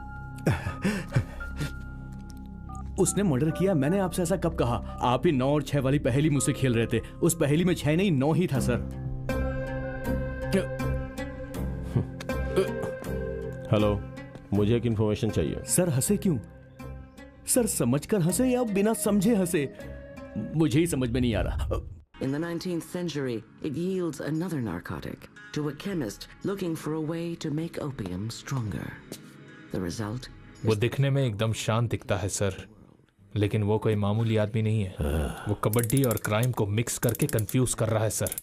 उसने मर्डर किया, मैंने आपसे ऐसा कब कहा? आप ही 9 और 6 वाली पहेली मुझसे खेल रहे थे। उस पहेली में 6 नहीं 9 ही था सर। हेलो, मुझे एक इंफॉर्मेशन चाहिए। सर हंसे क्यों? सर समझकर हंसे या बिना समझे हंसे, मुझे ही समझ में नहीं आ रहा। In the 19th century, it yields another narcotic to a chemist looking for a way to make opium stronger. The result? वो दिखने में एकदम शांत दिखता है सर, लेकिन वो कोई मामूली आदमी नहीं है। वो कबड्डी और क्राइम को मिक्स करके कंफ्यूज कर रहा है sir.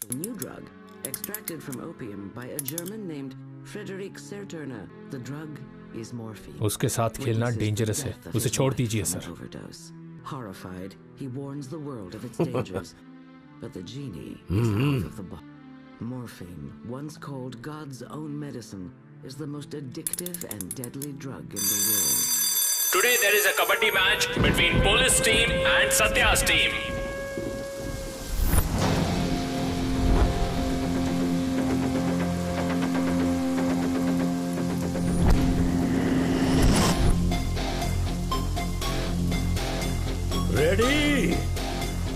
A new drug extracted from opium by a German named Friedrich Serturner. The drug is morphine. उसके साथ खेलना डेंजरस है, उसे छोड़ दीजिए sir. Horrified, he warns the world of its dangers, but the genie is out of the bottle. Morphine, once called God's own medicine, is the most addictive and deadly drug in the world. Today there is a kabaddi match between police team and Satya's team. Ready?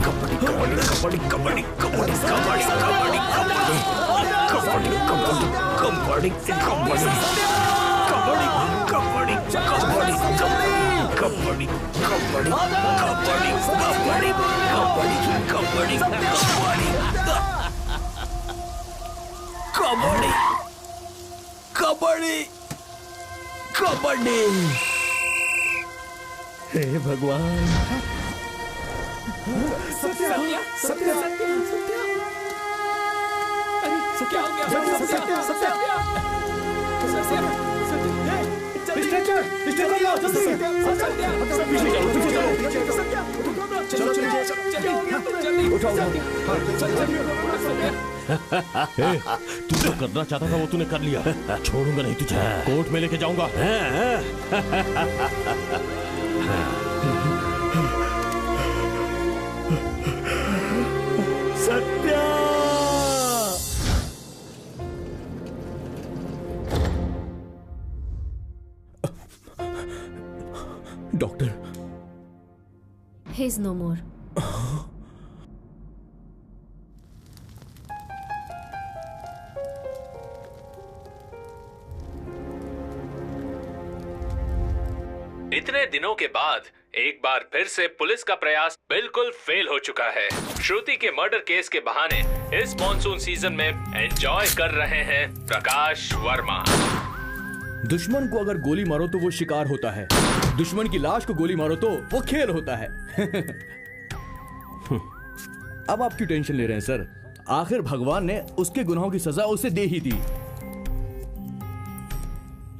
Kabaddi kabaddi kabaddi kabaddi kabaddi kabaddi kabaddi kabaddi kabaddi kabaddi kabaddi kabaddi kabaddi kabaddi kabaddi kabaddi. हे भगवान, सत्या सत्या सत्या, अरे क्या हो गया? सत्या सत्या तू जो करना चाहता था वो तूने कर लिया। छोड़ूंगा नहीं तुझे, कोर्ट में लेके जाऊंगा। Satya, doctor, he is no more. इतने दिनों के बाद एक बार फिर से पुलिस का प्रयास बिल्कुल फेल हो चुका है। श्रुति के मर्डर केस के बहाने इस मॉनसून सीजन में एंजॉय कर रहे हैं प्रकाश वर्मा। दुश्मन को अगर गोली मारो तो वो शिकार होता है, दुश्मन की लाश को गोली मारो तो वो खेल होता है। अब आप क्यों टेंशन ले रहे हैं सर? आखिर भगवान ने उसके गुनाहों की सजा उसे दे ही दी।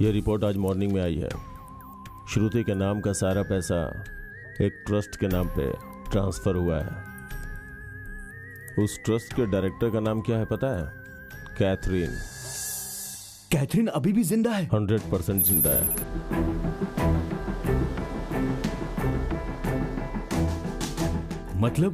ये रिपोर्ट आज मॉर्निंग में आई है। श्रुति के नाम का सारा पैसा एक ट्रस्ट के नाम पे ट्रांसफर हुआ है। उस ट्रस्ट के डायरेक्टर का नाम क्या है पता है? कैथरीन। कैथरीन अभी भी जिंदा है? 100% जिंदा है। मतलब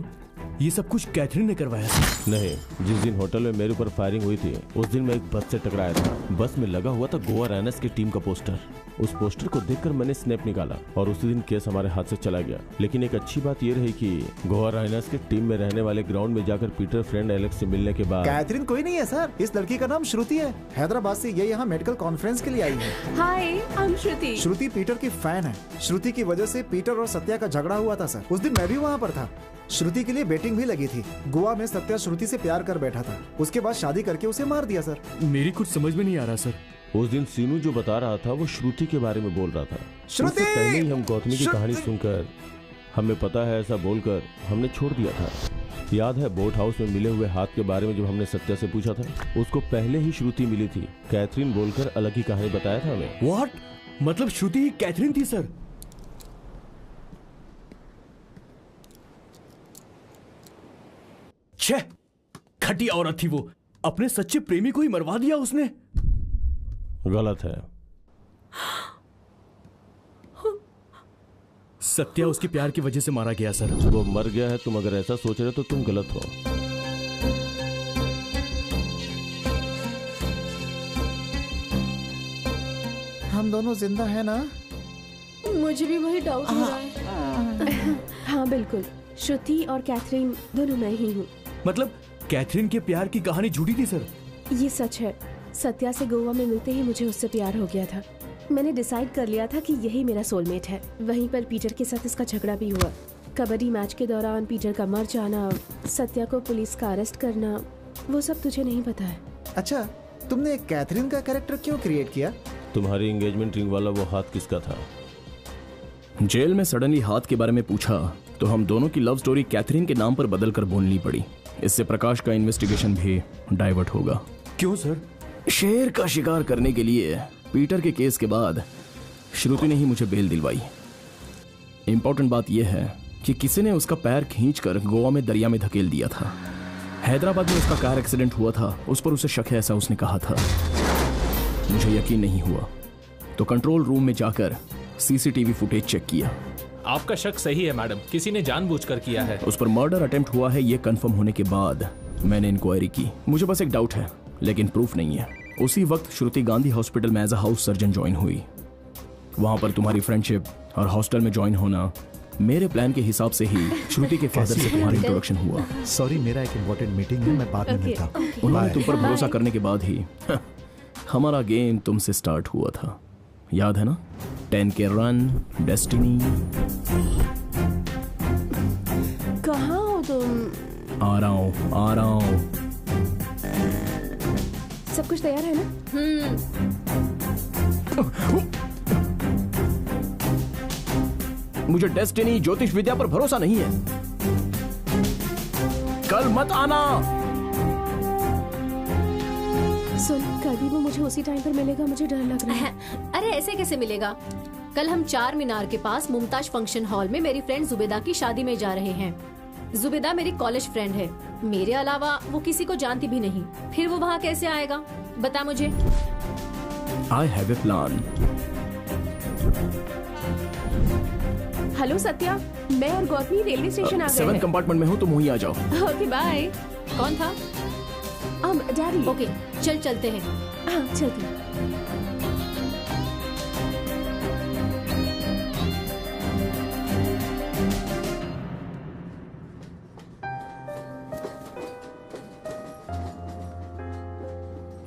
ये सब कुछ कैथरीन ने करवाया? नहीं, जिस दिन होटल में मेरे ऊपर फायरिंग हुई थी उस दिन मैं एक बस से टकराया था। बस में लगा हुआ था गोवा राइनर्स की टीम का पोस्टर। उस पोस्टर को देखकर मैंने स्नैप निकाला और उसी दिन केस हमारे हाथ से चला गया। लेकिन एक अच्छी बात ये रही कि गोवा राइनर्स की टीम में रहने वाले ग्राउंड में जाकर पीटर फ्रेंड एलेक्स से मिलने के बाद। कैथरीन कोई नहीं है सर, इस लड़की का नाम श्रुति है। हैदराबाद से ये यहाँ मेडिकल कॉन्फ्रेंस के लिए आई है। Hi, I am Shruti. Shruti Peter की फैन है। श्रुति की वजह से पीटर और सत्या का झगड़ा हुआ था सर। उस दिन मैं भी वहाँ पर था। श्रुति के लिए बेटिंग भी लगी थी। गोवा में सत्या श्रुति से प्यार कर बैठा था, उसके बाद शादी करके उसे मार दिया सर। मेरी कुछ समझ में नहीं आ रहा सर। उस दिन सीनू जो बता रहा था वो श्रुति के बारे में बोल रहा था। श्रुति! उससे पहले ही हम गौतमी की कहानी सुनकर हमें पता है ऐसा बोलकर हमने छोड़ दिया था। याद है बोट हाउस में मिले हुए हाथ के बारे में जब हमने सत्या से पूछा था, उसको पहले ही श्रुति मिली थी। कैथरीन बोलकर अलग ही कहानी बताया था हमें। व्हाट? मतलब श्रुति ही कैथरीन थी सर? छे, घटिया औरत थी वो। अपने सच्चे प्रेमी को ही मरवा दिया उसने। गलत है। सत्या उसके प्यार की वजह से मारा गया सर। वो मर गया है, तुम अगर ऐसा सोच रहे तो तुम गलत हो। हम दोनों जिंदा है ना? मुझे भी वही डाउट हो रहा है। हाँ बिल्कुल, श्रुति और कैथरीन दोनों मैं ही हूँ। मतलब कैथरीन के प्यार की कहानी झूठी थी सर? ये सच है। सत्या से गोवा में मिलते ही मुझे उससे प्यार हो गया था। मैंने डिसाइड कर लिया था कि यही मेरा सोलमेट है। वहीं पर पीटर के साथ इसका झगड़ा भी हुआ। कबड्डी मैच के दौरान पीटर का मर जाना, सत्या को पुलिस का अरेस्ट करना, वो सब तुझे नहीं पता है। अच्छा, तुमने कैथरीन का कैरेक्टर क्यों क्रिएट किया? तुम्हारी एंगेजमेंट रिंग वाला वो हाथ किसका था? जेल में सडनली हाथ के बारे में पूछा तो हम दोनों की लव स्टोरी कैथरीन के नाम पर बदलकर बोलनी पड़ी। इससे प्रकाश का इन्वेस्टिगेशन भी डाइवर्ट होगा। क्यों सर? शेर का शिकार करने के लिए पीटर के केस के बाद श्रुति ने ही मुझे बेल दिलवाई। इंपॉर्टेंट बात यह है कि किसी ने उसका पैर खींचकर गोवा में दरिया में धकेल दिया था। हैदराबाद में उसका कार एक्सीडेंट हुआ था, उस पर उसे शक है ऐसा उसने कहा था। मुझे यकीन नहीं हुआ तो कंट्रोल रूम में जाकर सीसीटीवी फुटेज चेक किया। आपका शक सही है मैडम, किसी ने जानबूझकर किया है। उस पर मर्डर अटेम्प्ट हुआ है ये कंफर्म होने के बाद मैंने इंक्वायरी की। मुझे बस एक डाउट है लेकिन प्रूफ नहीं है। उसी वक्त श्रुति गांधी हॉस्पिटल में as a house surgeon join हुई। वहां पर तुम्हारी फ्रेंडशिप और हॉस्टल में ज्वाइन होना मेरे प्लान के हिसाब से ही श्रुति के फादर से तुम्हारा इंट्रोडक्शन हुआ। सॉरी, मेरा एक इम्पोर्टेंट मीटिंग है, मैं बाद में मिलता हूँ। उन्होंने तुम पर भरोसा करने के बाद ही हमारा गेम तुमसे स्टार्ट हुआ था, याद है ना? 10K run, destiny. कहाँ हो तुम? आ रहा हूँ। सब कुछ तैयार है ना? मुझे डेस्टिनी ज्योतिष विद्या पर भरोसा नहीं है। कल मत आना। सुन, कल भी वो मुझे उसी टाइम पर मिलेगा, मुझे डर लग रहा है। अरे ऐसे कैसे मिलेगा? कल हम 4 मीनार के पास मुमताज फंक्शन हॉल में मेरी फ्रेंड जुबेदा की शादी में जा रहे हैं। जुबेदा मेरी कॉलेज फ्रेंड है, मेरे अलावा वो किसी को जानती भी नहीं। फिर वो वहाँ कैसे आएगा, बता मुझे। I have a plan. Hello Satya, मैं और गौतमी रेलवे स्टेशन आ गए 7 हैं। कंपार्टमेंट में हूँ, तुम वहीं आ जाओ। Okay bye. कौन था? डैडी। ओके, चलते हैं। हाँ, चलते हैं।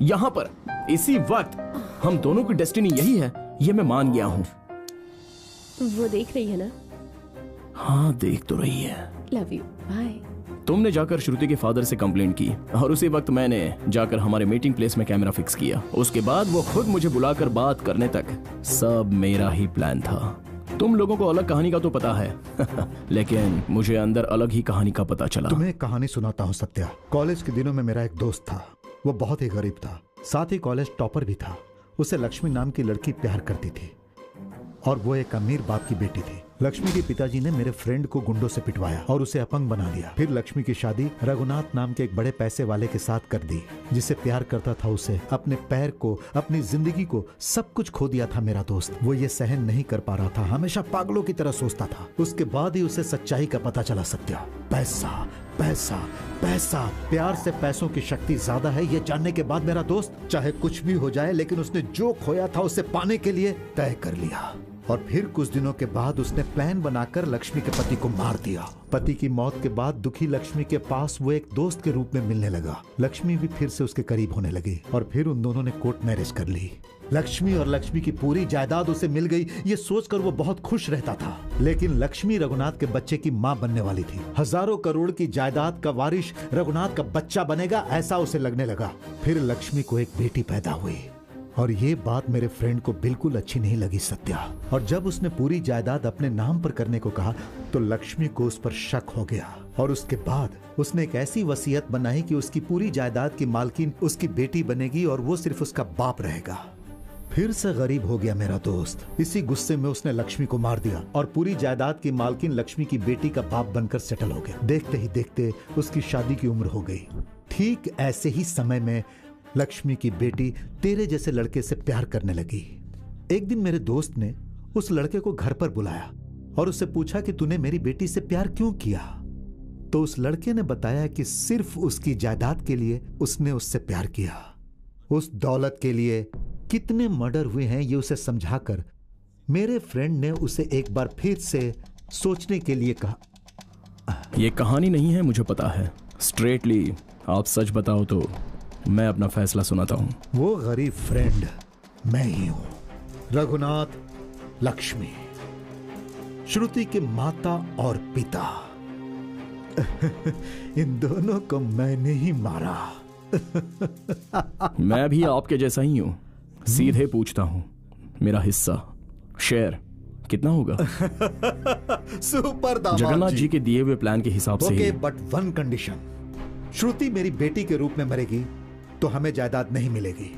यहाँ पर इसी वक्त हम दोनों की डेस्टिनी यही है, ये मैं मान गया हूँ। वो देख रही है ना? हाँ, देख तो रही है। Love you, bye. तुमने जाकर श्रुति के फादर से कंप्लेंट की और उसी वक्त मैंने जाकर हमारे मीटिंग प्लेस में कैमरा फिक्स किया। उसके बाद वो खुद मुझे बुलाकर बात करने तक सब मेरा ही प्लान था। तुम लोगों को अलग कहानी का तो पता है लेकिन मुझे अंदर अलग ही कहानी का पता चला। तुम्हें एक कहानी सुनाता हूँ सत्या। कॉलेज के दिनों में मेरा एक दोस्त था, वो बहुत ही गरीब था, साथ ही कॉलेज टॉपर भी था। उसे लक्ष्मी नाम की लड़की प्यार करती थी और वो एक अमीर बाप की बेटी थी। लक्ष्मी के पिताजी ने मेरे फ्रेंड को गुंडों से पिटवाया और उसे अपंग बना दिया। फिर लक्ष्मी की शादी रघुनाथ नाम के एक बड़े पैसे वाले के साथ कर दी, जिसे प्यार करता था। उसे अपने पैर को, अपनी जिंदगी को, सब कुछ खो दिया था मेरा दोस्त। वो ये सहन नहीं कर पा रहा था, हमेशा पागलों की तरह सोचता था। उसके बाद ही उसे सच्चाई का पता चला सत्या। पैसा पैसा पैसा, प्यार से पैसों की शक्ति ज्यादा है, ये जानने के बाद मेरा दोस्त चाहे कुछ भी हो जाए, लेकिन उसने जो खोया था उसे पाने के लिए तय कर लिया। और फिर कुछ दिनों के बाद उसने प्लान बनाकर लक्ष्मी के पति को मार दिया। पति की मौत के बाद दुखी लक्ष्मी के पास वो एक दोस्त के रूप में मिलने लगा। लक्ष्मी भी फिर से उसके करीब होने लगी और फिर उन दोनों ने कोर्ट मैरिज कर ली। लक्ष्मी और लक्ष्मी की पूरी जायदाद उसे मिल गई, ये सोचकर वो बहुत खुश रहता था। लेकिन लक्ष्मी रघुनाथ के बच्चे की माँ बनने वाली थी। हजारों करोड़ की जायदाद का वारिस रघुनाथ का बच्चा बनेगा, ऐसा उसे लगने लगा। फिर लक्ष्मी को एक बेटी पैदा हुई और ये बात मेरे फ्रेंड को बिल्कुल अच्छी नहीं लगी सत्या। और जब उसने पूरी जायदाद अपने नाम पर करने को कहा तो लक्ष्मी को उस पर शक हो गया और उसके बाद उसने एक ऐसी वसीयत बनाई कि उसकी पूरी जायदाद की मालकिन उसकी बेटी बनेगी और वो सिर्फ उसका बाप रहेगा। फिर से गरीब हो गया मेरा दोस्त। इसी गुस्से में उसने लक्ष्मी को मार दिया और पूरी जायदाद की मालकिन लक्ष्मी की बेटी का बाप बनकर सेटल हो गया। देखते ही देखते उसकी शादी की उम्र हो गई। ठीक ऐसे ही समय में लक्ष्मी की बेटी तेरे जैसे लड़के से प्यार करने लगी। एक दिन मेरे दोस्त ने उस लड़के को घर पर बुलाया और उससे पूछा कि तूने मेरी बेटी से प्यार क्यों किया। तो उस लड़के ने बताया कि सिर्फ उसकी जायदाद के लिए उसने उससे प्यार किया। उस दौलत के लिए कितने मर्डर हुए हैं ये उसे समझाकर मेरे फ्रेंड ने उसे एक बार फिर से सोचने के लिए कहा। ये कहानी नहीं है, मुझे पता है। स्ट्रेटली आप सच बताओ तो मैं अपना फैसला सुनाता हूं। वो गरीब फ्रेंड मैं ही हूं, रघुनाथ, लक्ष्मी, श्रुति के माता और पिता। इन दोनों को मैंने ही मारा। मैं भी आपके जैसा ही हूं। सीधे पूछता हूं, मेरा हिस्सा, शेयर कितना होगा? सुपर दामाद जगन्नाथ जी के दिए हुए प्लान के हिसाब से ओके, बट वन कंडीशन। श्रुति मेरी बेटी के रूप में मरेगी तो हमें जायदाद नहीं मिलेगी।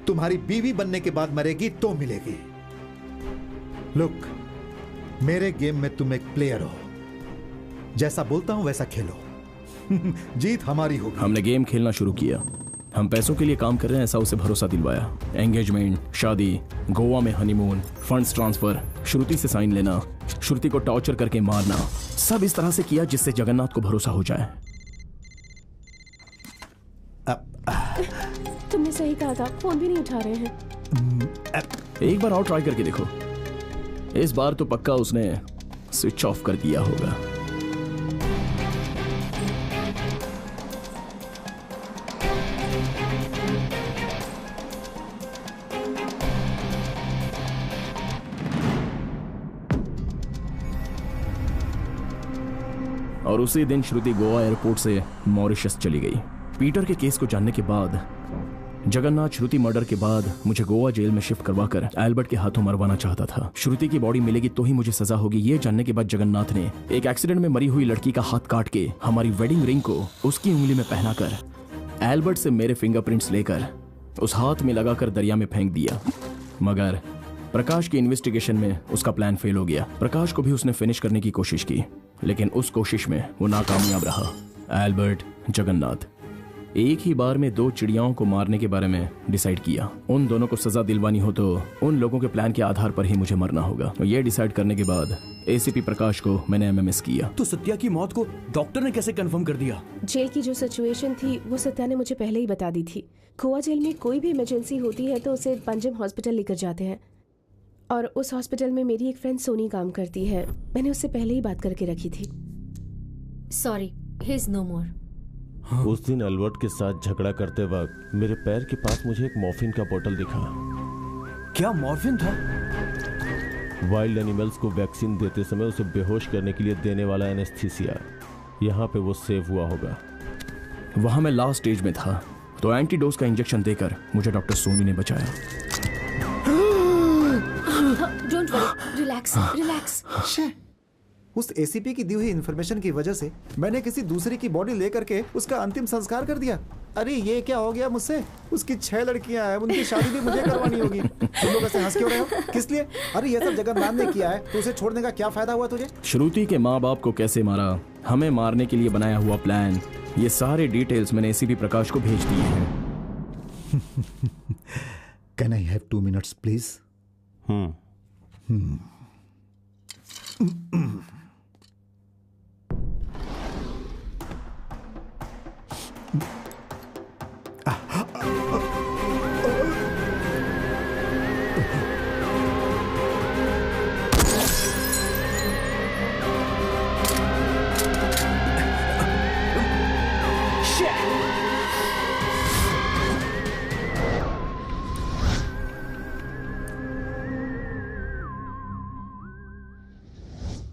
तुम्हारी बीवी बनने के बाद मरेगी तो मिलेगी। लुक, मेरे गेम में तुम एक प्लेयर हो, जैसा बोलता हूं वैसा खेलो। जीत हमारी होगी। हमने गेम खेलना शुरू किया। हम पैसों के लिए काम कर रहे हैं ऐसा उसे भरोसा दिलवाया। एंगेजमेंट, शादी, गोवा में हनीमून, फंड्स ट्रांसफर, श्रुति से साइन लेना, श्रुति को टॉर्चर करके मारना, सब इस तरह से किया जिससे जगन्नाथ को भरोसा हो जाए। तुमने सही कहा था, फोन भी नहीं उठा रहे हैं। एक बार और ट्राई करके देखो। इस बार तो पक्का उसने स्विच ऑफ कर दिया होगा। और उसी दिन श्रुति गोवा एयरपोर्ट से मॉरिशस चली गई। पीटर के केस को जानने के बाद जगन्नाथ श्रुति मर्डर के बाद मुझे गोवा जेल में शिफ्ट करवाकर एल्बर्ट के हाथों मरवाना चाहता था। श्रुति की बॉडी मिलेगी तो ही मुझे सजा होगी, ये जानने के बाद जगन्नाथ ने एक एक्सीडेंट में मरी हुई लड़की का हाथ काट के हमारी वेडिंग रिंग को उसकी उंगली में पहनाकर एल्बर्ट से मेरे फिंगरप्रिंट्स लेकर उस हाथ में लगाकर दरिया में फेंक दिया। मगर प्रकाश की इन्वेस्टिगेशन में उसका प्लान फेल हो गया। प्रकाश को भी उसने फिनिश करने की कोशिश की, लेकिन उस कोशिश में वो नाकामयाब रहा। एल्बर्ट, जगन्नाथ एक ही बार में दो चिड़ियाओं को मारने के बारे में डिसाइड किया। उन दोनों को सजा दिलवानी हो तो उन लोगों के प्लान के आधार पर ही मुझे मरना होगा। ये डिसाइड करने के बाद एसीपी प्रकाश को मैंने एमएमएस किया। तो सत्या की मौत को डॉक्टर ने कैसे कंफर्म कर दिया? जेल की जो सिचुएशन थी वो सत्या ने मुझे पहले ही बता दी थी। गोवा जेल में कोई भी इमरजेंसी होती है तो उसे पंजम हॉस्पिटल लेकर जाते हैं, और उस हॉस्पिटल में मेरी एक फ्रेंड सोनी काम करती है। मैंने उससे पहले ही बात करके रखी थी। सॉरी, ही इज नो मोर। उस दिन एल्बर्ट के साथ झगड़ा करते वक्त मेरे पैर के पास मुझे एक मॉर्फिन का बोतल दिखा। क्या मॉर्फिन था? वाइल्ड एनिमल्स को वैक्सीन देते समय उसे बेहोश करने के लिए देने वाला एनेस्थीसिया। यहाँ पे वो सेव हुआ होगा। वहां मैं लास्ट स्टेज में था तो एंटीडोज का इंजेक्शन देकर मुझे डॉक्टर सोनी ने बचाया। Don't worry, relax relax. उस एसीपी की दी हुई इन्फॉर्मेशन की वजह से मैंने किसी दूसरे की बॉडी लेकर के उसका अंतिम संस्कार कर दिया। अरे ये क्या हो गया मुझसे? उसकी 6 लड़कियां हैं, उनकी शादी भी मुझे करवानी होगी। तुम लोग ऐसे हंस क्यों रहे हो? किस लिए? अरे ये सब जगन्नाथ ने किया है तो उसे छोड़ने का क्या फायदा हुआ तुझे? श्रुति के माँ बाप को कैसे मारा, हमें मारने के लिए बनाया हुआ प्लान, ये सारे डिटेल्स मैंने एसीपी प्रकाश को भेज दिए हैं। Can I have 2 minutes please?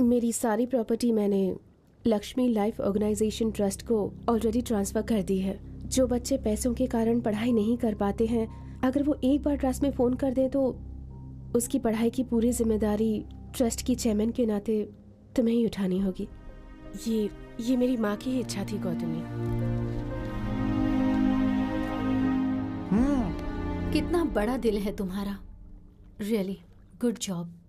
मेरी सारी प्रॉपर्टी मैंने लक्ष्मी लाइफ ऑर्गेनाइजेशन ट्रस्ट को ऑलरेडी ट्रांसफ़र कर दी है। जो बच्चे पैसों के कारण पढ़ाई नहीं कर पाते हैं, अगर वो एक बार ट्रस्ट में फ़ोन कर दें तो उसकी पढ़ाई की पूरी जिम्मेदारी ट्रस्ट की चेयरमैन के नाते तुम्हें ही उठानी होगी। ये मेरी माँ की ही इच्छा थी गौतमी। कितना बड़ा दिल है तुम्हारा, रियली गुड जॉब।